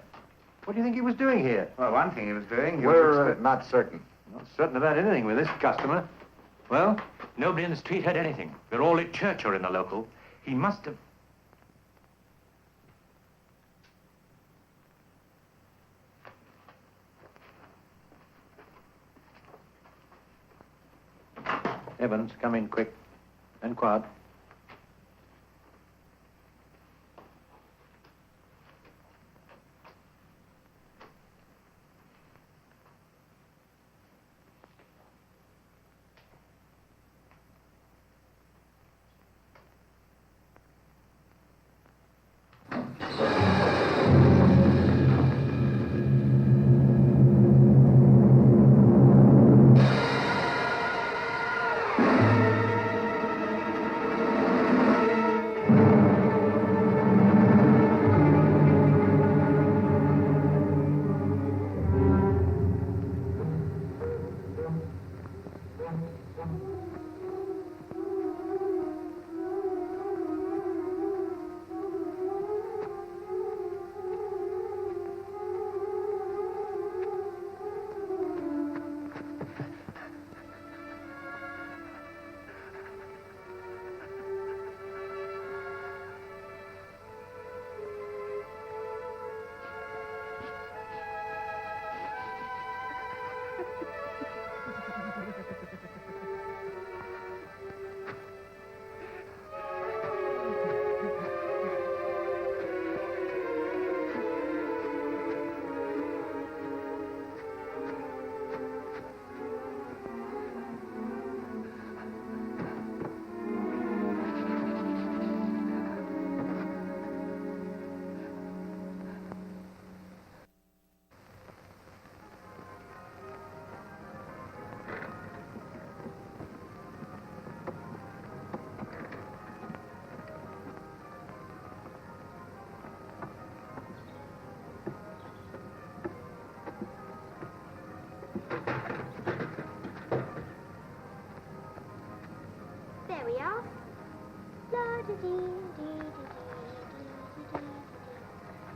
What do you think he was doing here? Well, one thing he was doing... We're not certain. Not certain about anything with this customer. Well? Nobody in the street heard anything. They're all at church or in the local. He must have... Evans, come in quick and quiet.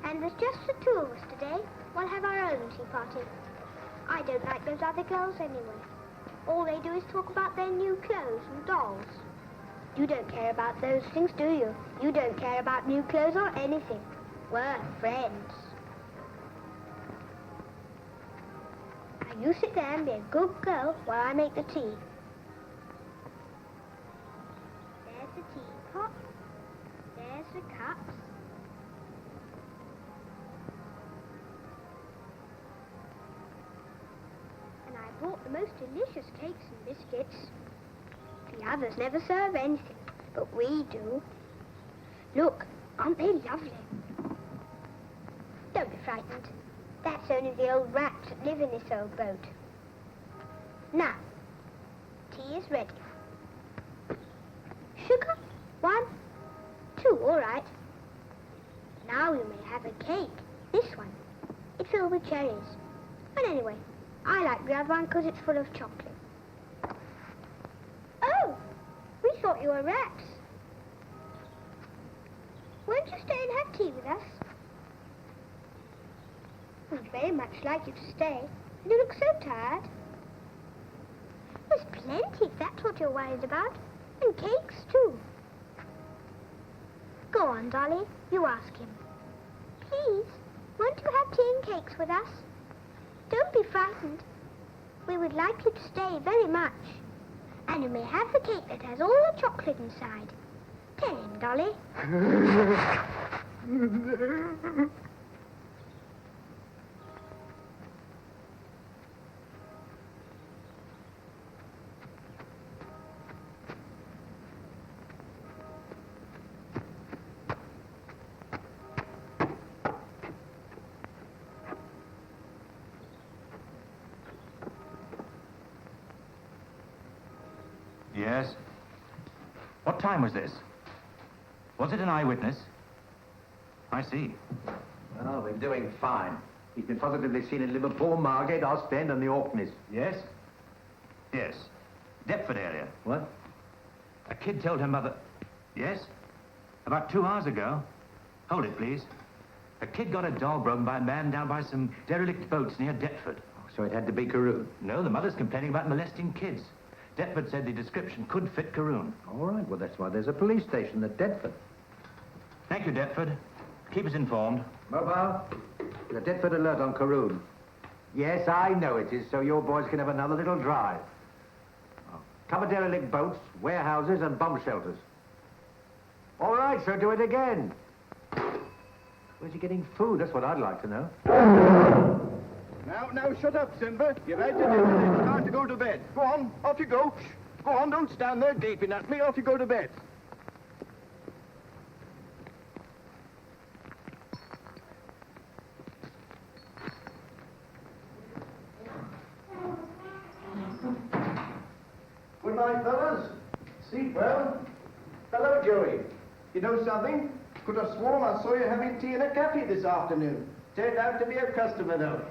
And there's just the two of us today. We'll have our own tea party. I don't like those other girls anyway. All they do is talk about their new clothes and dolls. You don't care about those things, do you? You don't care about new clothes or anything. We're friends. Now you sit there and be a good girl while I make the tea. There's the teapot. There's the cups. And I brought the most delicious cakes and biscuits. The others never serve anything, but we do. Look, aren't they lovely? Don't be frightened. That's only the old rats that live in this old boat. Now, tea is ready. Sugar? 1, 2, all right. Now you may have a cake. This one. It's filled with cherries. But anyway, I like the other one because it's full of chocolate. Oh, we thought you were rats. Won't you stay and have tea with us? We'd very much like you to stay. You look so tired. There's plenty if that's what you're worried about. And cakes, too. Go on, Dolly. You ask him. Please, won't you have tea and cakes with us? Don't be frightened. We would like you to stay very much. And you may have the cake that has all the chocolate inside. Tell him, Dolly. Yes? What time was this? Was it an eyewitness? I see. Well, we're doing fine. He's been positively seen in Liverpool, Margate, Ostend, and the Orkneys. Yes? Yes. Deptford area. What? A kid told her mother... Yes? About 2 hours ago. Hold it, please. A kid got a doll broken by a man down by some derelict boats near Deptford. So it had to be Carroon? No, the mother's complaining about molesting kids. Deptford said the description could fit Carroon. All right, well, that's why there's a police station at Deptford. Thank you, Deptford. Keep us informed. Mobile, the Deptford alert on Carroon. Yes, I know it is, so your boys can have another little drive. Oh. Cover derelict boats, warehouses, and bomb shelters. All right, so do it again. Where's he getting food? That's what I'd like to know. Now, shut up, Simba. You've had your dinner. It's time to go to bed. Go on, off you go. Shh. Go on, don't stand there gaping at me. Off you go to bed. Good night, fellas. Sleep well. Hello, Joey. You know something? Could have sworn I saw you having tea in a cafe this afternoon. Turned out to be a customer, though.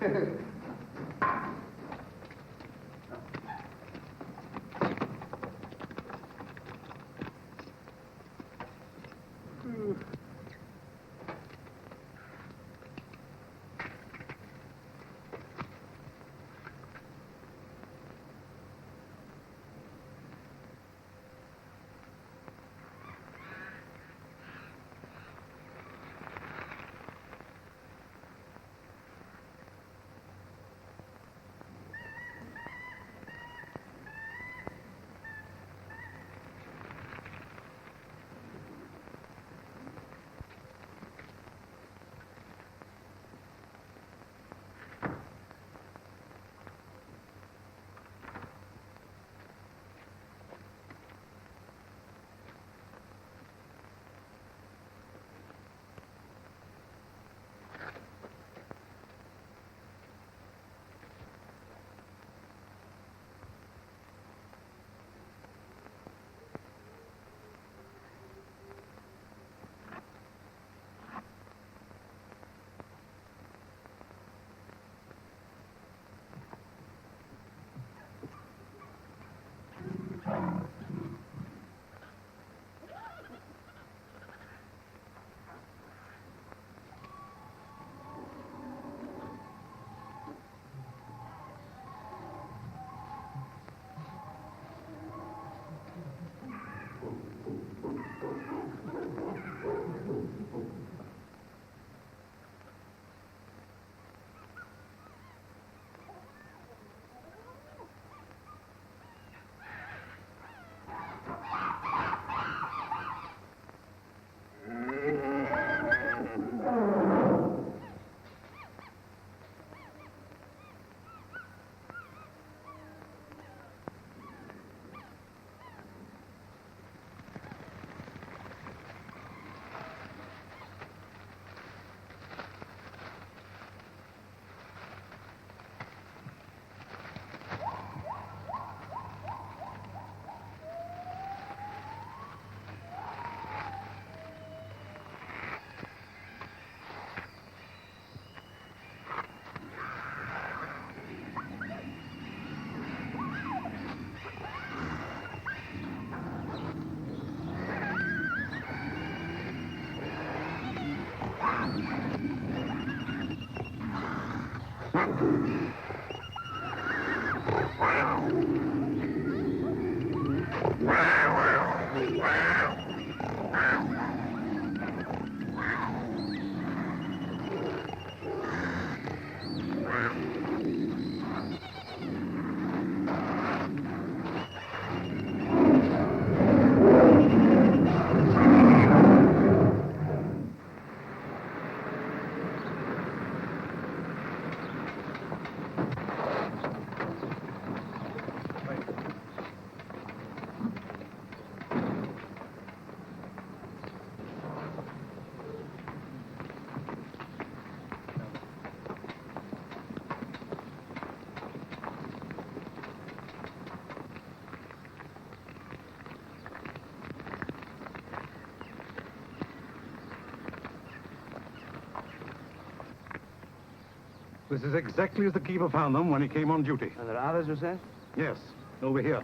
This is exactly as the keeper found them when he came on duty. And there are others, you say? Yes, over here.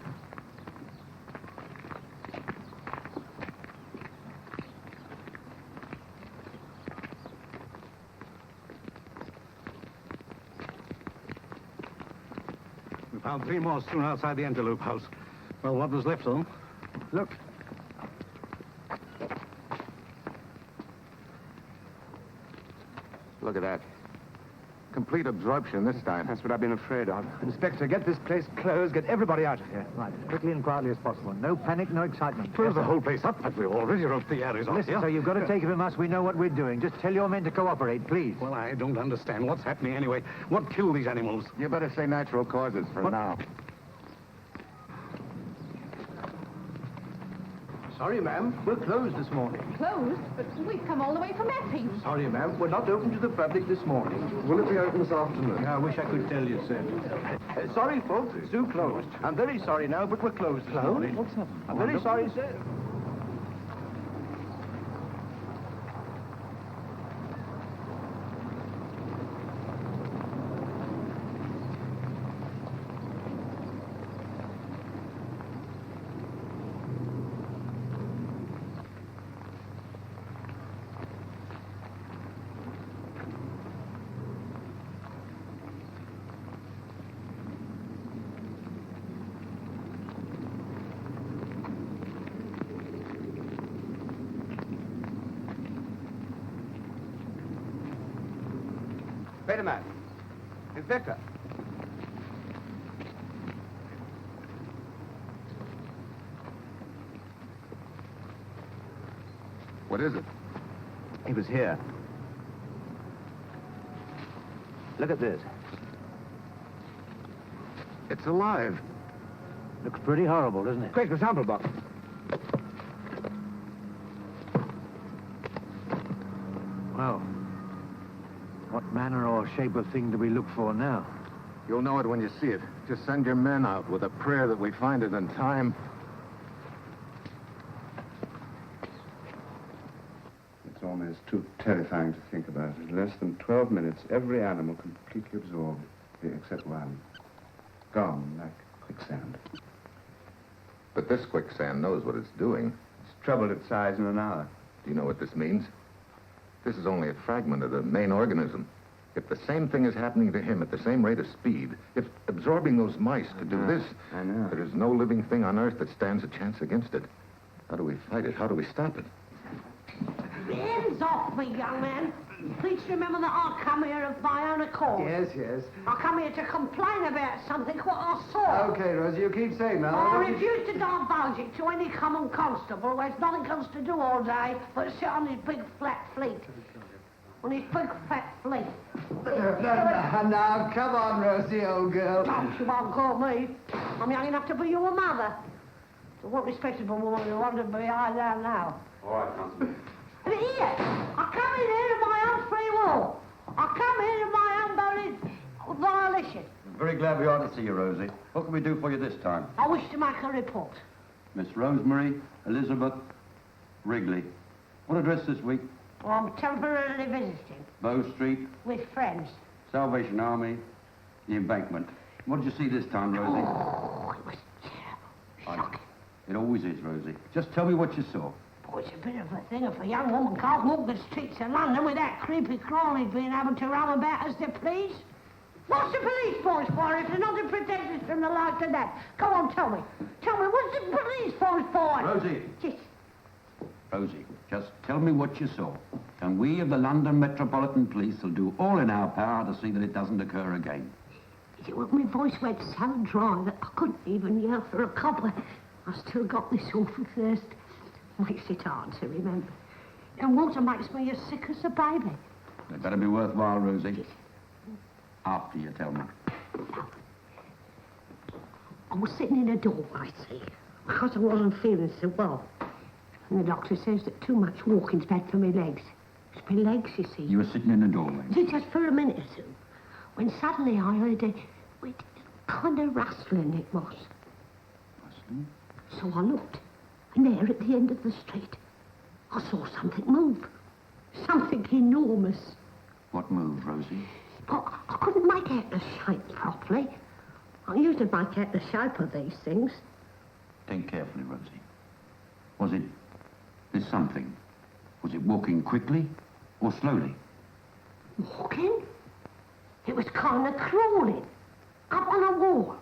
We found 3 more soon outside the Antelope House. Well, what was left of them? Look. Look at that. Complete absorption this time. That's what I've been afraid of. Inspector, get this place closed. Get everybody out of here. Right, as quickly and quietly as possible. No panic, no excitement. Close the whole place up, but we've already roped the areas off Listen, here. so you've got to take it from us. We know what we're doing. Just tell your men to cooperate, please. Well, I don't understand. What's happening anyway? What killed these animals? You better say natural causes for now. Sorry, ma'am. We're closed this morning. Closed? But we've come all the way from Abbey. Sorry, ma'am. We're not open to the public this morning. Will it be open this afternoon? I wish I could tell you, sir. Sorry, folks. Zoo closed. I'm very sorry now, but we're closed this morning. What's happened? I'm very sorry, sir. Quatermass. Inspector. What is it? He was here. Look at this. It's alive. Looks pretty horrible, doesn't it? Quick, the sample box. Well, what manner or shape of thing do we look for now? You'll know it when you see it. Just send your men out with a prayer that we find it in time. It's almost too terrifying to think about. In less than 12 minutes, every animal completely absorbed, except one. Gone like quicksand. But this quicksand knows what it's doing. It's trebled its size in an hour. Do you know what this means? This is only a fragment of the main organism. If the same thing is happening to him at the same rate of speed, if absorbing those mice could do this, I know. there is no living thing on Earth that stands a chance against it. How do we fight it? How do we stop it? Hands off me, young man. Please remember that I come here of my own accord. Yes, yes. I come here to complain about something what I saw. Okay, Rosie, you keep saying that. I refuse to divulge it to any common constable who has nothing else to do all day but sit on his big flat fleet. On his big fat fleet. Now, come on, Rosie, old girl. Don't you won't call me. I'm young enough to be your mother. So what respectable woman you want to be, I don't know. All right, Constable. But here, I come in here of my own free will. I come here of my own volition. Very glad we are to see you, Rosie. What can we do for you this time? I wish to make a report. Miss Rosemary Elizabeth Wrigley. What address this week? Well, I'm temporarily visiting Bow Street, with friends. Salvation Army, the Embankment. What did you see this time, Rosie? Oh, it was terrible. Shocking. It always is, Rosie. Just tell me what you saw. Oh, it's a bit of a thing if a young woman can't walk the streets of London without creepy crawlies being able to roam about as they please. What's the police force for if they're not to protect us from the likes of that? Come on, tell me. Tell me, what's the police force for? Rosie. Just... Rosie, just tell me what you saw. And we of the London Metropolitan Police will do all in our power to see that it doesn't occur again. Well, my voice went so dry that I couldn't even yell for a copper. I still got this awful thirst. Makes it hard to remember. And water makes me as sick as a baby. It better be worthwhile, Rosie. After you tell me. I was sitting in a doorway, see, because I wasn't feeling so well. And the doctor says that too much walking's bad for my legs. It's my legs, you see. You were sitting in the doorway. Just for a minute or two. When suddenly I heard a kind of rustling it was. Rustling? So I looked. And there at the end of the street, I saw something move. Something enormous. What moved, Rosie? But I couldn't make out the shape properly. I usually make out the shape of these things. Think carefully, Rosie. Was it this something? Was it walking quickly or slowly? Walking? It was kind of crawling. Up on a wall.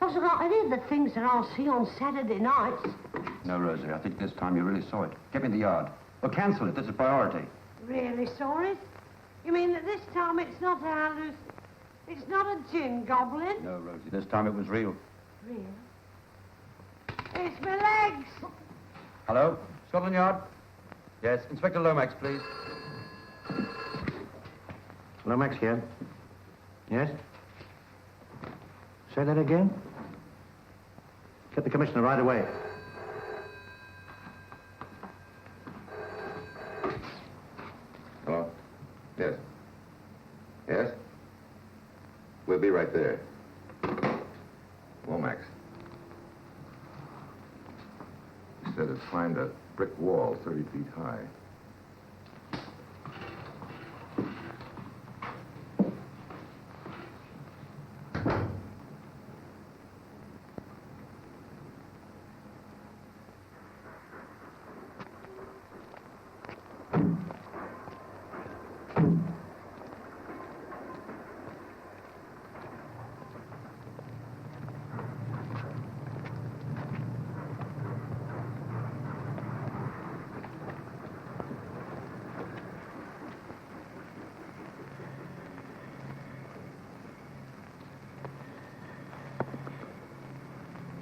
Wasn't like any of the things that I'll see on Saturday nights. No, Rosie, I think this time you really saw it. Get me in the yard. Or cancel it. This is priority. Really sorry? You mean that this time it's not it's not a gin goblin? No, Rosie, this time it was real. Real? It's my legs! Hello? Scotland Yard? Yes, Inspector Lomax, please. Lomax here. Yes? Say that again? Get the commissioner right away. Hello? Yes. Yes? We'll be right there. Lomax. He said to find a brick wall 30 feet high.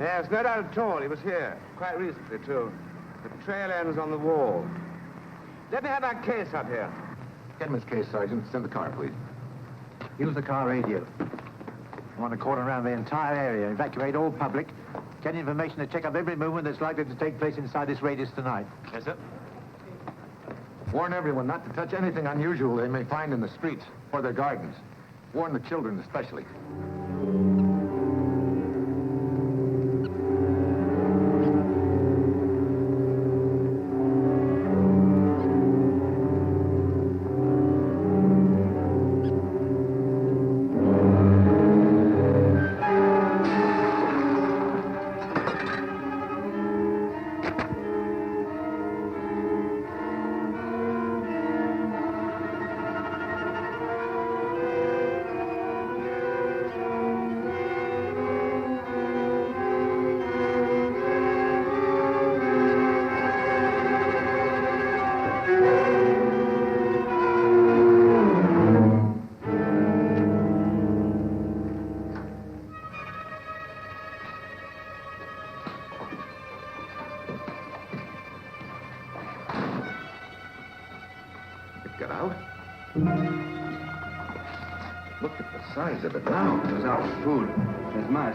Yes, no doubt at all. He was here. Quite recently, too. The trail ends on the wall. Let me have that case up here. Get him his case, Sergeant. Send the car, please. Use the car radio. I want to cordon around the entire area, evacuate all public, get information to check up every movement that's likely to take place inside this radius tonight. Yes, sir. Warn everyone not to touch anything unusual they may find in the streets or their gardens. Warn the children especially. Get out. Look at the size of it now. It was out for food. There's mice.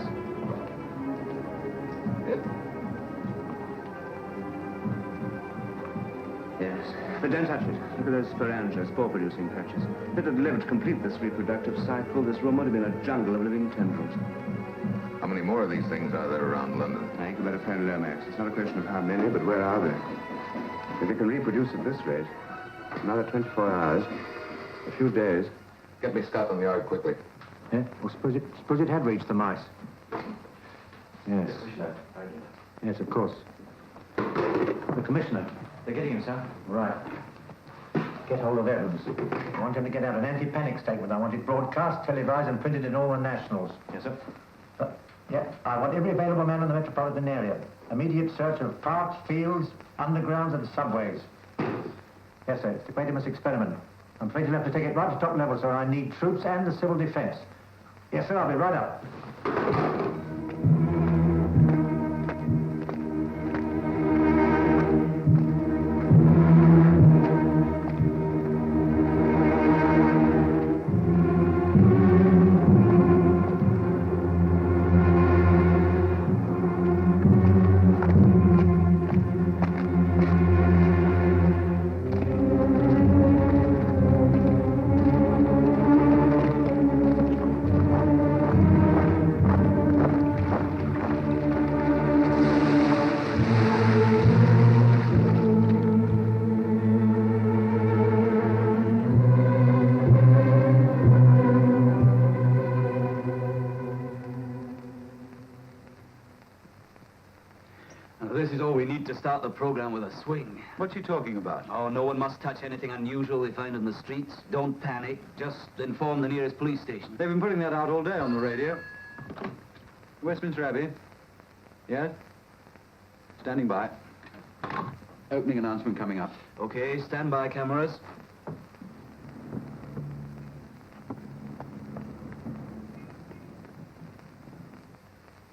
Yes. But don't touch it. Look at those sporangia, spore-producing patches. If it had lived to complete this reproductive cycle, this room would have been a jungle of living tendrils. How many more of these things are there around London? I think you better phone Lomax. It's not a question of how many, but where are they? If it can reproduce at this rate, another 24 hours, a few days. Get me Scotland Yard quickly. Yeah? Well, suppose it had reached the mice. Yes. Yes, of course. The commissioner. They're getting him, sir. Right. Get hold of Evans. I want him to get out an anti-panic statement. I want it broadcast, televised, and printed in all the nationals. Yes, sir. Yeah, I want every available man in the metropolitan area. Immediate search of parks, fields, undergrounds, and subways. Yes, sir. It's the Quatermass experiment. I'm afraid you'll have to take it right to top level, sir. I need troops and the civil defense. Yes, sir. I'll be right up. This is all we need to start the program with a swing. What's he talking about? Oh, no one must touch anything unusual they find in the streets. Don't panic. Just inform the nearest police station. They've been putting that out all day on the radio. Westminster Abbey. Yes? Standing by. Opening announcement coming up. Okay, stand by, cameras.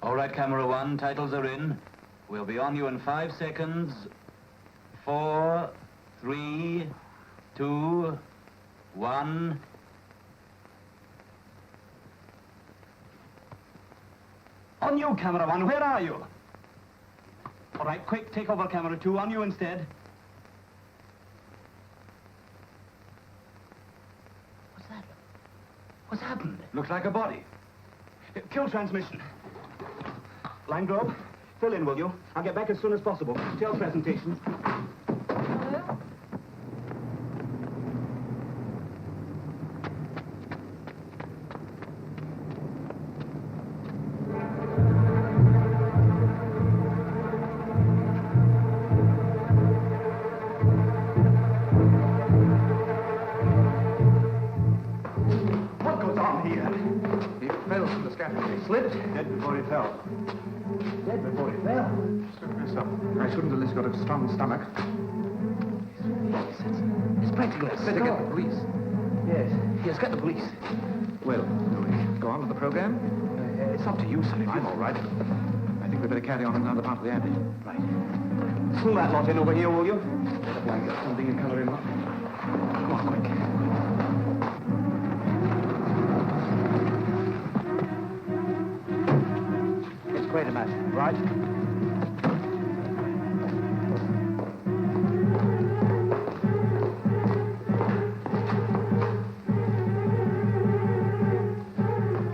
All right, camera one, titles are in. We'll be on you in 5 seconds. 4, 3, 2, 1. On you, camera one, where are you? All right, quick, take over camera two, on you instead. What's that? What's happened? Looks like a body. Kill transmission. Line Grove, fill in, will you? I'll get back as soon as possible. Tell presentation. What goes on here? He fell from the scaffolding. He slipped? Dead before he fell. Dead before he fell? Certainly so. I shouldn't unless you've got a strong stomach. It's practical. Better get the police. Yes, get the police. Well, do we go on with the program? It's up to you, sir. I'm all right. I think we'd better carry on in another part of the Abbey. Right. Pull that lot in over here, will you? Get a blanket, something in colour in. Come on, quick. It's Quatermass, right?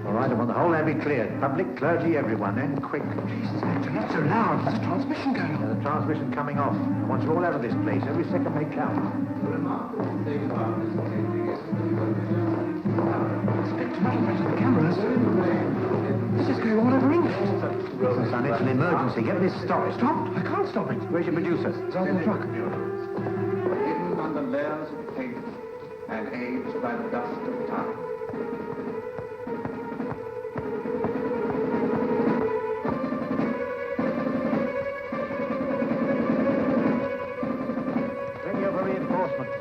All right, I want the whole Abbey cleared. Public, clergy, everyone, and quick. Jesus, Hector, not so loud. There's a transmission going on. The transmission coming off. I want you all out of this place. Every second may count. Spectators, the cameras. This is going all over England. Listen, son, it's an emergency. Get this stopped. Stopped? I can't stop it. Where's your producer? It's on the truck. Hidden under layers of paint and aged by the dust of time. Bring over reinforcements.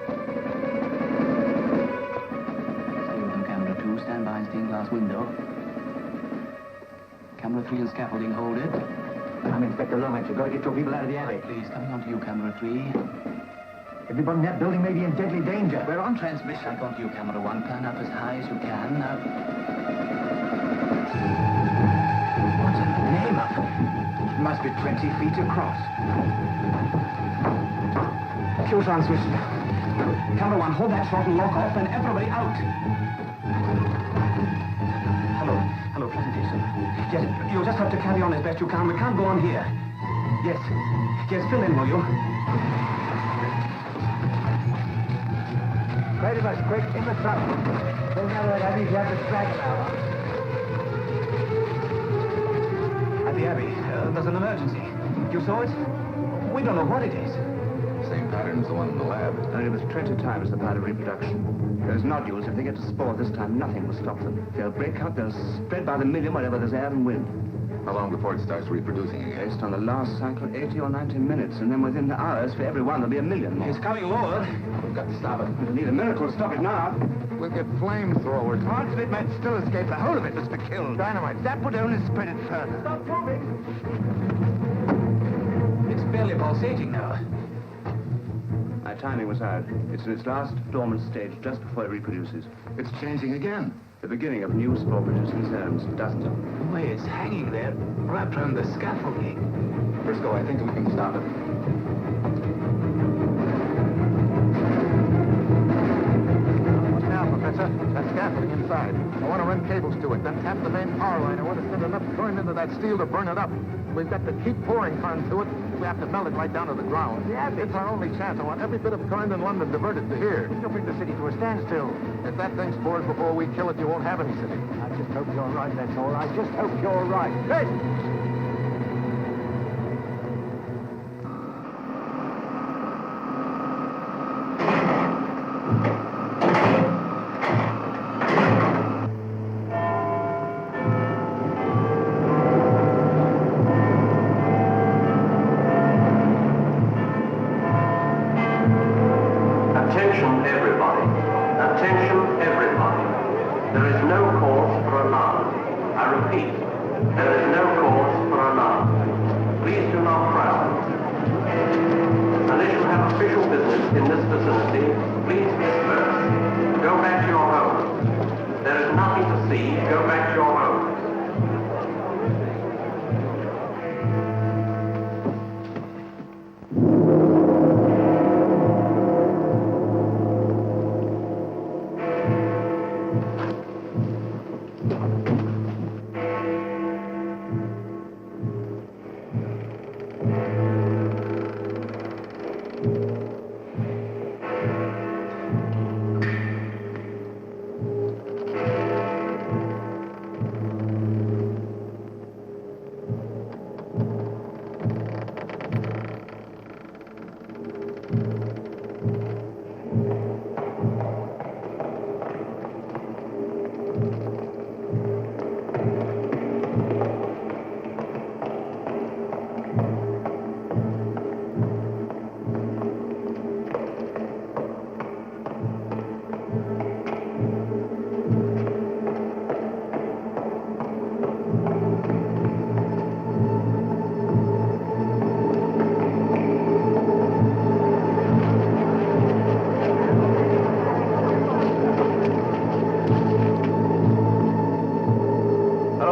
Stay with them, camera two. Stand by and stained glass window. Camera three and scaffolding, hold it. I'm Inspector Lomax. You've got to get your people out of the Abbey. Please, coming on to you, camera three. Everybody in that building may be in deadly danger. We're on transmission. I've got you, camera one. Pan up as high as you can. Now. What's the name of it? It must be 20 feet across. Cue transmission. Camera one, hold that short and lock off, and everybody out. Hello, presentation. Yes, you'll just have to carry on as best you can. We can't go on here. Yes, fill in, will you? Quatermass, quick, in the truck. Don't matter that Abbey, you have to drag him out. At the Abbey, there's an emergency. You saw it? We don't know what it is. Same pattern as the one in the lab. Only it was 20 times the power of reproduction. Those nodules, if they get to spore this time, nothing will stop them. If they'll break out, they'll spread by the million wherever there's air and wind. How long before it starts reproducing again? Based on the last cycle, 80 or 90 minutes, and then within the hours, for every one, there'll be a million more. It's coming more. We've got to stop it. We'll need a miracle to stop it now. We'll get flamethrowers. Parts of it might still escape. The whole of it must be killed. Dynamite. That would only spread it further. Stop moving. It's barely pulsating now. My timing was out. It's in its last dormant stage just before it reproduces. It's changing again. The beginning of new spore-producing zones, dozens of them. The way it's hanging there, wrapped around the scaffolding. Frisco, I think we can stop it. What now, Professor? That scaffolding inside. I want to run cables to it, then tap the main power line. I want to send enough current into that steel to burn it up. We've got to keep pouring current to it. We have to melt it right down to the ground. Yeah, it's our only chance. I want every bit of current in London diverted to here. You'll bring the city to a standstill. If that thing spores before we kill it, you won't have any city. I just hope you're right, that's all. I just hope you're right. Hey! There is no cause for alarm. I repeat, there is no cause for alarm. Please do not frown. Unless you have official business in this vicinity, please disperse. Go back to your homes. There is nothing to see. Go back to your homes.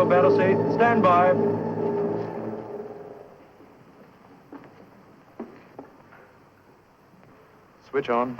Battle seat, stand by. Switch on.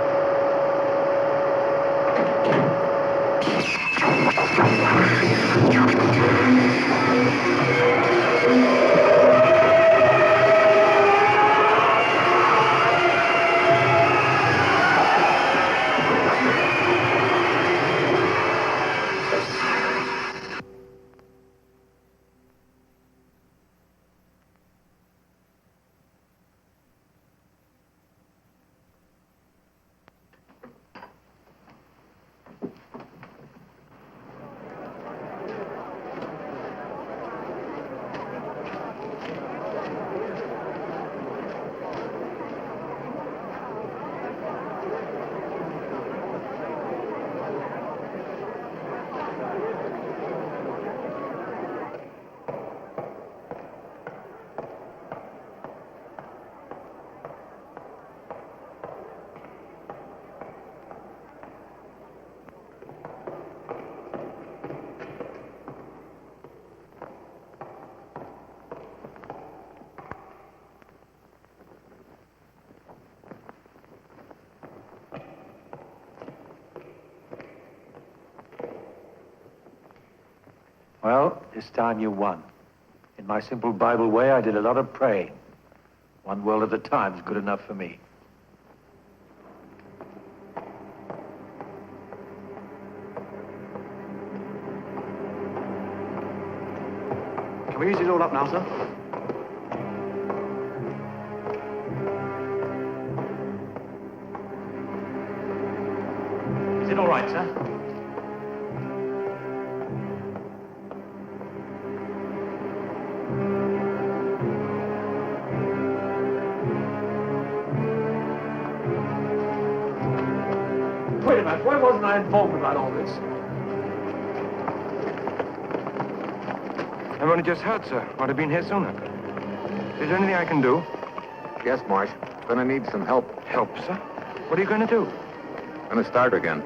Well, this time you won. In my simple Bible way, I did a lot of praying. One world at a time is good enough for me. Can we use it all up now, sir? Is it all right, sir? Wait a minute, why wasn't I informed about all this? I've only just heard, sir. Might have been here sooner. Is there anything I can do? Yes, Marsh. Gonna need some help. Help, sir? What are you going to do? Gonna start again.